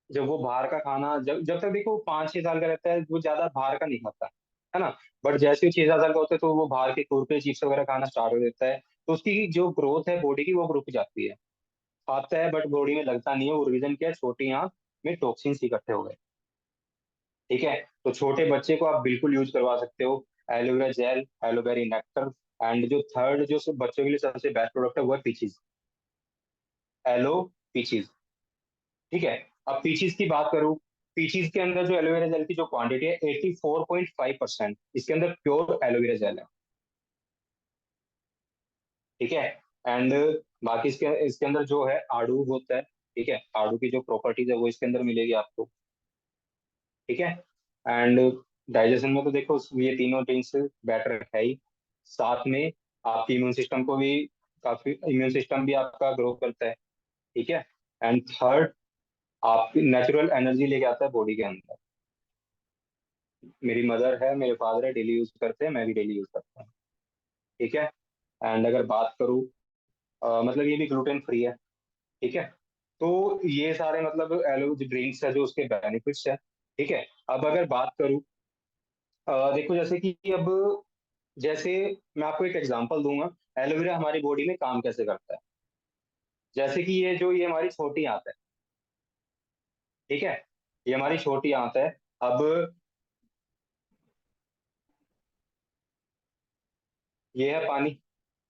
A: जब वो बाहर का खाना, जब जब तक देखो 5-6 साल का रहता है वो ज्यादा बाहर का नहीं खाता है ना। बट जैसे ही 6-7 साल का होता है तो वो बाहर के कुरकुरे चिप्स वगैरह खाना स्टार्ट हो देता है, तो उसकी जो ग्रोथ है बॉडी की वो रुक जाती है। खाता है बट बॉडी में लगता नहीं है, वो रीजन क्या है, छोटी आंत में टॉक्सिन्स इकट्ठे हो गए। ठीक है। तो छोटे बच्चे को आप बिल्कुल यूज करवा सकते हो aloe vera gel, aloe vera nectar. And जो थर्ड जो बच्चों के लिए सबसे बेस्ट प्रोडक्ट है वो है पीचीज, एलो पीचीज। ठीक है। अब पीचीज की बात करूं, पीचीज के अंदर जो एलोवेरा जेल की जो क्वांटिटी है 84.5%, इसके अंदर प्योर एलोवेरा जेल है। ठीक है। एंड बाकी इसके इसके अंदर जो है आड़ू होता है, ठीक है, आड़ू की जो प्रॉपर्टीज है वो इसके अंदर मिलेगी आपको। ठीक है। एंड डाइजेशन में तो देखो ये तीनों ड्रिंक्स बेटर है ही। साथ में आपकी इम्यून सिस्टम को भी, काफी इम्यून सिस्टम भी आपका ग्रो करता है। ठीक है। एंड थर्ड, आपकी नेचुरल एनर्जी लेके आता है बॉडी के अंदर। मेरी मदर है, मेरे फादर है, डेली यूज करते हैं, मैं भी डेली यूज करता हूँ। ठीक है। एंड अगर बात करूँ, मतलब ये भी ग्लूटेन फ्री है। ठीक है। तो ये सारे मतलब एलो जो ड्रिंक्स है जो उसके बेनिफिट्स है। ठीक है। अब अगर बात करूँ, देखो जैसे कि अब, जैसे मैं आपको एक एग्जांपल दूंगा, एलोवेरा हमारी बॉडी में काम कैसे करता है। जैसे कि ये हमारी छोटी आंत है। ठीक है। ये हमारी छोटी आंत है। अब ये है पानी।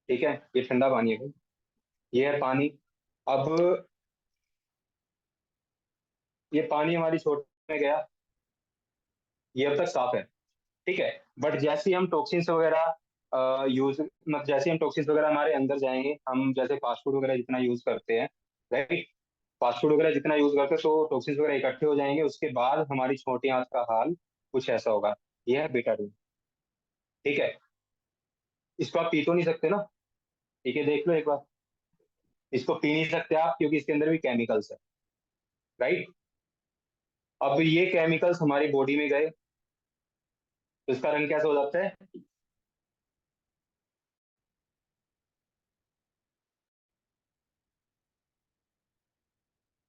A: ठीक है। ये ठंडा पानी है भाई। ये है पानी। अब ये पानी हमारी छोटी में गया, ये अब तक साफ है। ठीक है। बट जैसे ही हम टॉक्सिन्स वगैरह यूज, मतलब जैसे ही हम टॉक्सिन्स वगैरह हमारे अंदर जाएंगे, हम जैसे फास्ट फूड वगैरह जितना यूज करते हैं, राइट, फास्ट फूड वगैरह जितना यूज करते हैं तो टॉक्सिन्स वगैरह इकट्ठे हो जाएंगे, उसके बाद हमारी छोटी आंत का हाल कुछ ऐसा होगा। यह है बेटाडीन। ठीक है। इसको आप पी तो नहीं सकते ना, ठीक है, देख लो एक बार। इसको पी नहीं सकते आप क्योंकि इसके अंदर भी केमिकल्स है, राइट। अब ये केमिकल्स हमारी बॉडी में गए तो इसका रंग कैसा हो जाता है,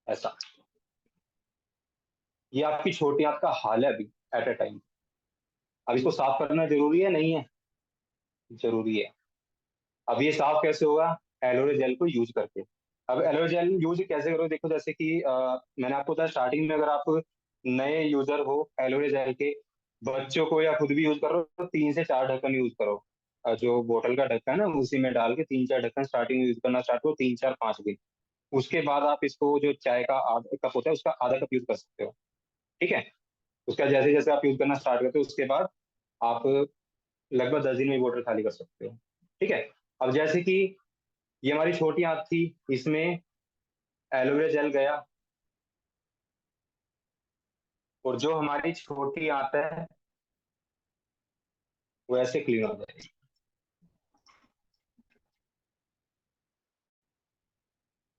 A: ऐसा। ये आपकी छोटी आंत का हाल है अभी, एट अ टाइम। अब इसको साफ करना जरूरी है नहीं है? जरूरी है। अब ये साफ कैसे होगा? एलोवेरा जेल को यूज करके। अब एलोवेरा जेल यूज कैसे करो, देखो जैसे कि मैंने आपको बताया स्टार्टिंग में, अगर आप नए यूजर हो एलोवेरा जेल के, बच्चों को या खुद भी यूज करो तो 3 से 4 ढक्कन यूज करो। जो बोतल का ढक्कन है ना उसी में डाल के 3-4 ढक्कन स्टार्टिंग में यूज करना स्टार्ट करो, 3-4-5 दिन। उसके बाद आप इसको जो चाय का आधा कप होता है उसका आधा कप यूज कर सकते हो। ठीक है। उसका जैसे जैसे आप यूज करना स्टार्ट करते हो उसके बाद आप लगभग 10 दिन में बोतल खाली कर सकते हो। ठीक है। अब जैसे कि ये हमारी छोटी आंत थी, इसमें एलोवेरा जेल गया और जो हमारी छोटी आंत है वो ऐसे क्लीन हो जाएगी।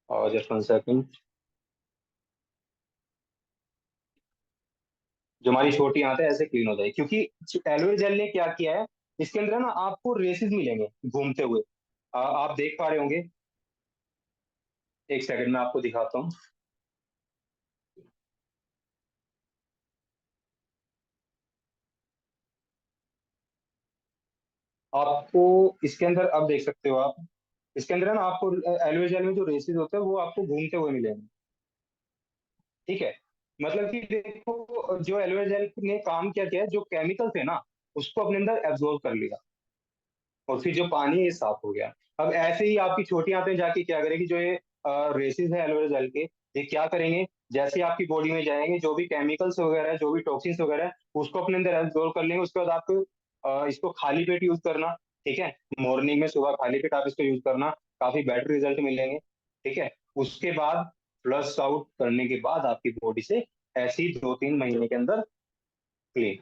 A: और जस्ट 1 सेकंड। जो हमारी छोटी आंत है ऐसे क्लीन हो जाएगी, क्योंकि एलोवेरा जेल ने क्या किया है, इसके अंदर ना आपको रेसेस मिलेंगे घूमते हुए। आप देख पा रहे होंगे, 1 सेकंड में आपको दिखाता हूँ। आपको इसके अंदर अब देख सकते हो आप, इसके अंदर है ना आपको एलोवेरा जेल में जो रेसेस होते हैं वो आपको घूमते हुए मिलेंगे। ठीक है। मतलब कि देखो जो एलोवेरा जेल ने काम क्या किया है, जो केमिकल थे ना उसको अपने अंदर एब्जॉर्ब कर लिया और फिर जो पानी है ये साफ हो गया। अब ऐसे ही आपकी छोटी आंतें जाके क्या करेगी, जो ये रेसिस है एलोवेरा जेल के, ये क्या करेंगे, जैसे आपकी बॉडी में जाएंगे जो भी केमिकल्स वगैरह है, जो भी टॉक्सिन्स वगैरह है उसको अपने अंदर एब्जॉर्ब कर लेंगे। उसके बाद आप इसको खाली पेट यूज करना। ठीक है। मॉर्निंग में सुबह खाली पेट आप इसको यूज करना। काफी बेटर रिजल्ट मिलेंगे। ठीक है, उसके बाद फ्लश आउट करने के बाद आपकी बॉडी से ऐसे ही 2-3 महीने के अंदर क्लीन।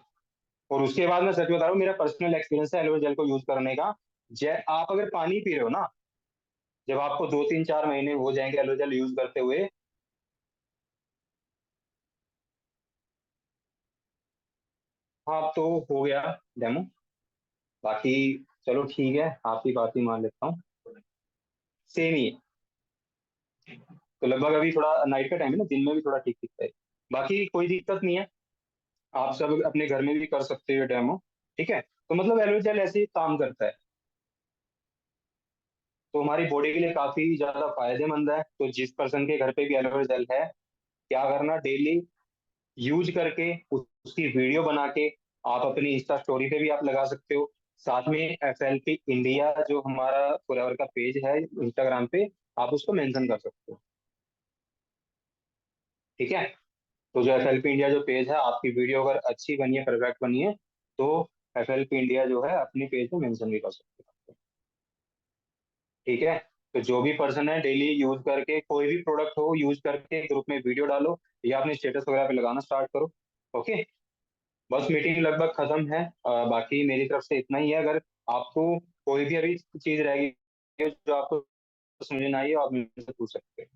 A: और उसके बाद मैं सच बता रहा हूँ, मेरा पर्सनल एक्सपीरियंस है एलोवेरा जेल को यूज करने का। आप अगर पानी पी रहे हो ना, जब आपको 2-3-4 महीने हो जाएंगे एलोवेरा जेल यूज करते हुए। हाँ तो हो गया डेमो। बाकी चलो ठीक है, आपकी बात ही मान लेता हूँ। सेम ही है। तो लगभग अभी थोड़ा नाइट का टाइम है ना, दिन में भी थोड़ा ठीक दिखता है। बाकी कोई दिक्कत नहीं है, आप सब अपने घर में भी कर सकते हो डेमो। ठीक है, तो मतलब एलोवेरा जेल ऐसे ही काम करता है। तो हमारी बॉडी के लिए काफी ज्यादा फायदेमंद है। तो जिस पर्सन के घर पे भी एलोवेरा जेल है, क्या करना, डेली यूज करके उसकी वीडियो बना के आप अपनी इंस्टा स्टोरी पे भी आप लगा सकते हो। साथ में FLP इंडिया जो हमारा फॉरएवर का पेज है इंस्टाग्राम पे, आप उसको मेंशन कर सकते हो। ठीक है, तो जो FLP इंडिया जो पेज है, आपकी वीडियो अगर अच्छी बनी है, परफेक्ट बनी है, तो FLP इंडिया जो है अपनी पेज पे मेंशन भी कर सकते हो। ठीक है, तो जो भी पर्सन है डेली यूज करके कोई भी प्रोडक्ट हो, यूज करके ग्रुप में वीडियो डालो या अपने स्टेटस वगैरह पे लगाना स्टार्ट करो। ओके, बस मीटिंग लगभग खत्म है। बाकी मेरी तरफ से इतना ही है। अगर आपको कोई भी अभी चीज रहेगी जो आपको समझ ना आई हो, आप मुझसे पूछ सकते हैं,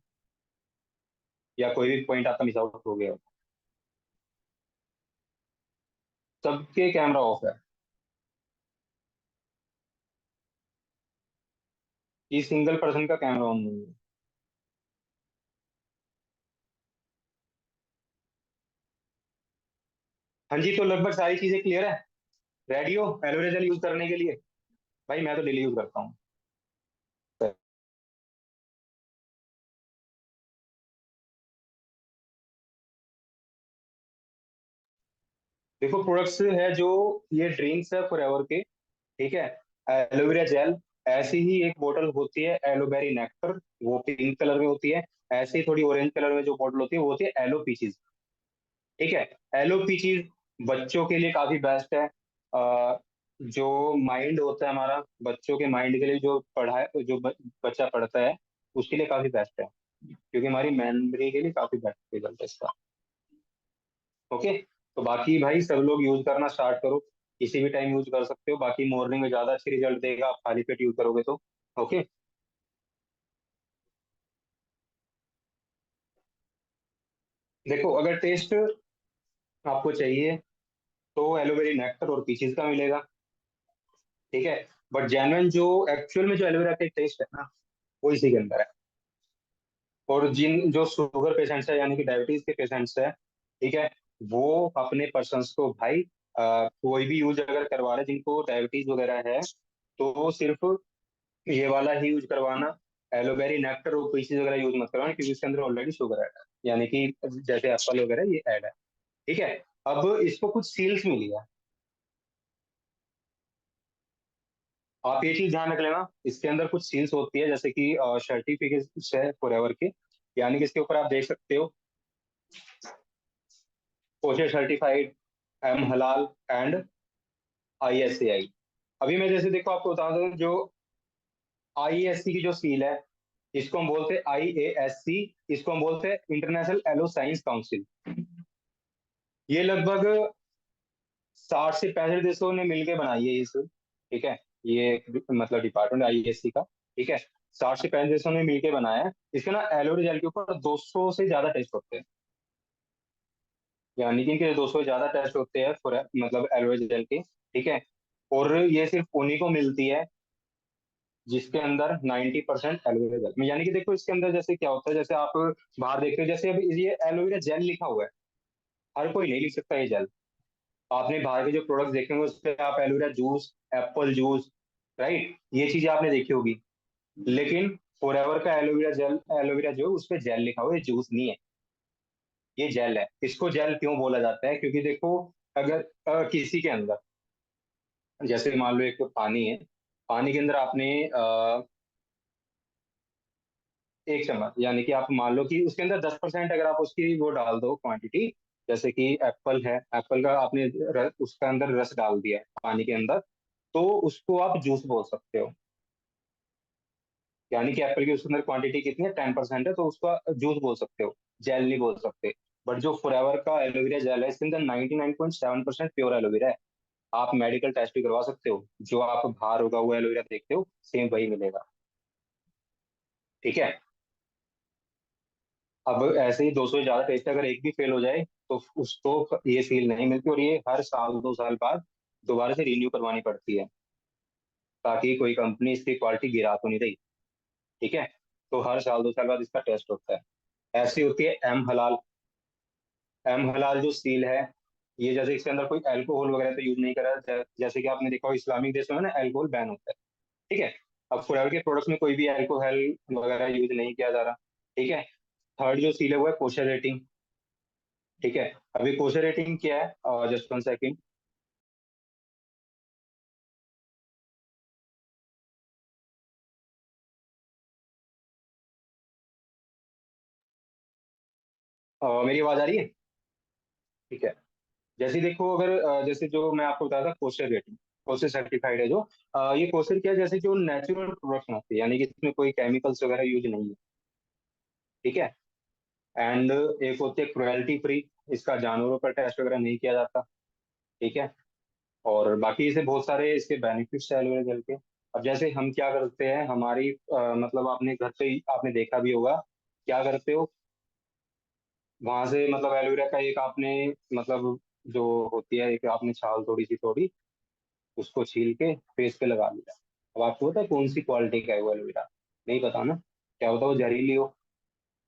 A: या कोई भी पॉइंट आपका मिस आउट हो गया हो। सबके कैमरा ऑफ है, ये सिंगल पर्सन का कैमरा ऑन नहीं है। हाँ जी, तो लगभग सारी चीजें क्लियर है। रेडी हो एलोवेरा जेल यूज करने के लिए? भाई मैं तो डेली यूज करता हूँ। देखो प्रोडक्ट्स है जो, ये ड्रिंक्स है फॉरएवर के। ठीक है, एलोवेरा जेल, ऐसी ही एक बोतल होती है एलोबेरी नेक्टर, वो पिंक कलर में होती है। ऐसे ही थोड़ी ऑरेंज कलर में जो बोतल होती है वो होती है एलो पीचीज। ठीक है, एलो पीचीज बच्चों के लिए काफी बेस्ट है। जो माइंड होता है हमारा, बच्चों के माइंड के लिए जो पढ़ाई, जो बच्चा पढ़ता है उसके लिए काफी बेस्ट है, क्योंकि हमारी मेमोरी के लिए काफी बेस्ट रिजल्ट है इसका। ओके, तो बाकी भाई सब लोग यूज करना स्टार्ट करो, किसी भी टाइम यूज कर सकते हो। बाकी मॉर्निंग में ज्यादा अच्छी रिजल्ट देगा आप खाली पेट यूज करोगे तो। ओके, देखो अगर टेस्ट आपको चाहिए तो एलोवेरी नेक्टर और पीचेस का मिलेगा। ठीक है, बट जेन्युइन जो एक्चुअल में जो एलोवेरा का टेस्ट है ना, वो इसी के अंदर है। और जिन जो शुगर पेशेंट्स है, यानी कि डायबिटीज के पेशेंट्स है, ठीक है, वो अपने पर्सन्स को भाई कोई भी यूज अगर करवा रहे हैं जिनको डायबिटीज वगैरह है, तो वो सिर्फ ये वाला ही यूज करवाना। एलोवेरी नेक्टर और पीसीज वगैरह यूज मत करवाना, क्योंकि इसके अंदर ऑलरेडी शुगर ऐड है, यानी कि जैसे एप्पल वगैरह ये ऐड है। ठीक है, अब इसको कुछ सील्स मिली है, आप ये चीज ध्यान रख लेना, इसके अंदर कुछ सील्स होती है, जैसे कि सर्टिफिकेट है फॉरएवर के, यानी कि इसके ऊपर आप देख सकते हो ओशे सर्टिफाइड, एम हलाल एंड ISAI। अभी मैं जैसे देखो आपको बता दूं, जो IASC की जो सील है, इसको हम बोलते हैं IASC, इसको हम बोलते हैं इंटरनेशनल एलो साइंस काउंसिल। ये लगभग 60 से 65 देशों ने मिलकर बनाई है इस, ठीक है, ये मतलब डिपार्टमेंट IASC का। ठीक है, 60 से 65 देशों ने मिलकर बनाया है। इसके ना एलोवेरा जेल के ऊपर 200 से ज्यादा टेस्ट होते हैं, यानी कि इनके 200 से ज्यादा टेस्ट होते हैं मतलब एलोवेरा जेल के। ठीक है, और ये सिर्फ उन्हीं को मिलती है जिसके अंदर 90% एलोवेरा जेल, यानी कि देखो इसके अंदर जैसे क्या होता है, जैसे आप बाहर देखते हो, जैसे अब ये एलोवेरा जेल लिखा हुआ है, हर कोई नहीं लिख सकता ये जेल। आपने बाहर के जो प्रोडक्ट्स देखे होंगे उस पर आप aloe vera juice, Apple juice, right, ये चीजें आपने देखी होगी। लेकिन फॉरएवर का एलोवेरा जेल, एलोवेरा जो उस पर जेल लिखा हुआ है, जूस नहीं है, ये जेल है। इसको जेल क्यों बोला जाता है, क्योंकि देखो अगर किसी के अंदर, जैसे मान लो एक पानी है, पानी के अंदर आपने 1 चम्मच, यानी कि आप मान लो कि उसके अंदर 10% अगर आप उसकी वो डाल दो क्वांटिटी, जैसे कि एप्पल है, एप्पल का आपने उसका अंदर रस डाल दिया पानी के अंदर, तो उसको आप जूस बोल सकते हो। यानी कि एप्पल की उसके अंदर क्वांटिटी कितनी है, 10% है, तो उसका जूस बोल सकते हो, जेल नहीं बोल सकते। बट जो फॉरएवर का एलोवेरा जेल है इसके अंदर 99.7% प्योर एलोवेरा है। आप मेडिकल टेस्ट भी करवा सकते हो, जो आप बाहर होगा हुआ एलोवेरा देखते हो सेम वही मिलेगा। ठीक है। अब ऐसे ही 200 से ज्यादा टेस्ट अगर एक भी फेल हो जाए तो उसको ये सील नहीं मिलती, और ये हर साल 2 साल बाद दोबारा से रिन्यू करवानी पड़ती है, ताकि कोई कंपनी इसकी क्वालिटी गिरा तो नहीं रही। ठीक है। तो हर साल 2 साल बाद इसका टेस्ट होता है। ऐसी होती है एम हलाल। एम हलाल जो सील है, ये जैसे इसके अंदर कोई अल्कोहल वगैरह तो यूज नहीं करा, जैसे कि आपने देखा हो इस्लामिक देशों में ना अल्कोहल बैन होता है। ठीक है। अब फॉरएवर के प्रोडक्ट्स में कोई भी अल्कोहल वगैरह यूज नहीं किया जा रहा। ठीक है। थर्ड जो सील है वो है कोशर रेटिंग। ठीक है। अभी कोशर रेटिंग क्या है, जस्ट वन सेकेंड। मेरी आवाज आ रही है? ठीक है। जैसे देखो, अगर जैसे जो मैं आपको बताया था कोशर रेटिंग, कोशर सर्टिफाइड है जो, ये कोशर क्या है, जैसे जो नेचुरल प्रोडक्ट होते हैं, यानी कि इसमें कोई केमिकल्स वगैरह यूज नहीं है। ठीक है। एंड एक होती है क्रुएल्टी फ्री, इसका जानवरों पर टेस्ट वगैरह नहीं किया जाता। ठीक है। और बाकी इसे बहुत सारे इसके बेनिफिट्स है एलोवेरा जेल के। अब जैसे हम क्या करते हैं, हमारी मतलब आपने घर पे ही आपने देखा भी होगा, क्या करते हो, वहां से मतलब एलोवेरा का एक आपने मतलब जो होती है, एक आपने छाल थोड़ी सी तोड़ी, उसको छील के फेस पे लगा लिया। अब आपको पता है कौन सी क्वालिटी का है वो एलोवेरा? नहीं पता ना। क्या होता है वो जहरीली हो,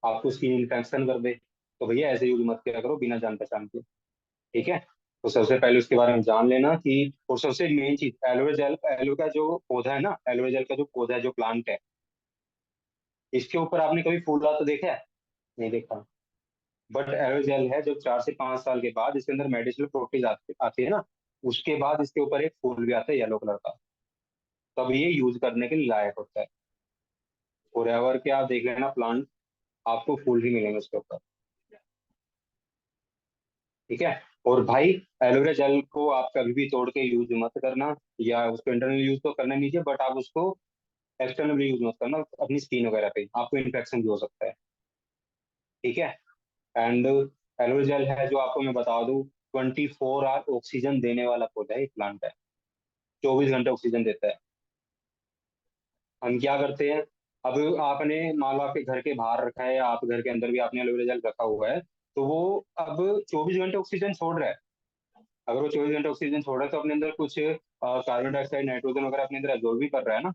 A: आपको स्किन इन्फेक्शन कर दे। तो भैया ऐसे यूज मत किया करो बिना जान पहचान के। ठीक है। तो सबसे पहले उसके बारे में जान लेना कि, और सबसे मेन चीज, एलोवेरा जेल, एलोवेरा का जो पौधा है ना, एलोवेरा जेल का जो पौधा है, जो प्लांट है, इसके ऊपर आपने कभी फूल आता देखा है? नहीं देखा। बट एलोवेरा जेल है जो 4 से 5 साल के बाद इसके अंदर मेडिसिनल प्रॉपर्टीज आती है ना, उसके बाद इसके ऊपर एक फूल भी आता है येलो कलर का, तब ये यूज करने के लायक होता है। फॉरएवर के आप देख लेना प्लांट, आपको फूल ही मिलेंगे उसके ऊपर। ठीक है। और भाई, एलोवेरा जेल को आप कभी भी तोड़ के यूज मत करना, या उसको इंटरनल यूज तो करना नहीं चाहिए, बट आप उसको एक्सटर्नल यूज मत करना अपनी स्किन वगैरह पे, आपको इन्फेक्शन भी हो सकता है। ठीक है। एंड एलोवेरा जेल है जो आपको मैं बता दूं, 24 आवर ऑक्सीजन देने वाला पौधा है, प्लांट है, 24 घंटे ऑक्सीजन देता है। हम क्या करते हैं, अब आपने मान लो आपके घर के बाहर रखा है, या आप घर के अंदर भी आपने एलोवेरा जेल रखा हुआ है, तो वो अब 24 घंटे ऑक्सीजन छोड़ रहा है। अगर वो 24 घंटे ऑक्सीजन छोड़ रहा है तो अपने अंदर कुछ कार्बन डाइऑक्साइड, नाइट्रोजन वगैरह अपने अंदर एब्जॉर्ब भी कर रहा है ना।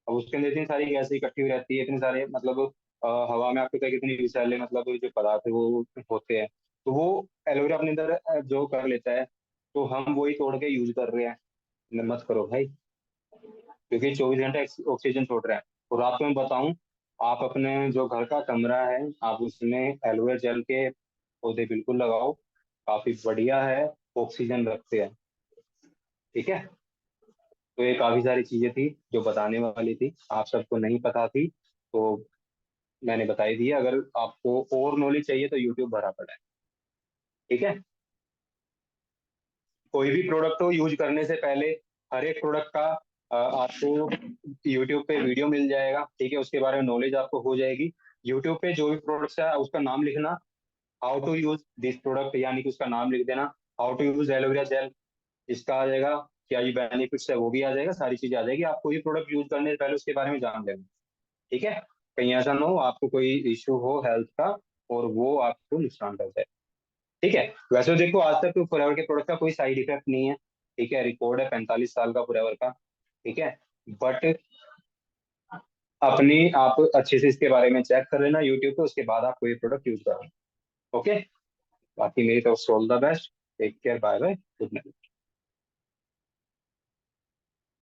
A: अब उसके अंदर इतनी सारी गैसें इकट्ठी हुई रहती है, इतने सारे मतलब हवा में आपको क्या कितनी विषैले मतलब जो पदार्थ है वो होते हैं, तो वो एलोवेरा अपने अंदर जो कर लेता है, तो हम वही तोड़ के यूज कर रहे हैं। मत करो भाई, क्योंकि 24 घंटे ऑक्सीजन छोड़ रहा है। और आपको मैं बताऊं, आप अपने जो घर का कमरा है, आप उसमें एलोवेरा जेल के पौधे बिल्कुल लगाओ, काफी बढ़िया है, ऑक्सीजन रखते हैं। ठीक है। तो ये काफी सारी चीजें थी जो बताने वाली थी, आप सबको नहीं पता थी, तो मैंने बताई दी है। अगर आपको और नॉलेज चाहिए तो यूट्यूब भरा पड़ा है। ठीक है। कोई भी प्रोडक्ट को यूज करने से पहले हर एक प्रोडक्ट का आपको यूट्यूब पे वीडियो मिल जाएगा। ठीक है, उसके बारे में नॉलेज आपको हो जाएगी। यूट्यूब पे जो भी प्रोडक्ट्स है उसका नाम लिखना, how to use this product, यानी कि उसका नाम लिख देना, how to use aloe vera gel, इसका आ जाएगा, क्या ये बेनिफिट्स है वो भी आ जाएगा, सारी चीजें आ जाएगी। आप कोई भी प्रोडक्ट यूज करने से पहले उसके बारे में जान लेना। ठीक है। कहीं ऐसा ना हो आपको कोई इश्यू हो हेल्थ का और वो आपको नुकसान कर जाए। ठीक है। वैसे तो देखो, आज तक तो फॉरएवर के प्रोडक्ट का कोई साइड इफेक्ट नहीं है। ठीक है, रिकॉर्ड है 45 साल का फॉरएवर का। ठीक है। बट अपनी आप अच्छे से इसके बारे में चेक कर लेना यूट्यूब पे, उसके बाद आप कोई प्रोडक्ट यूज करना। ओके। बाकी मेरी तरफ से all the best. Take care, bye bye, good night.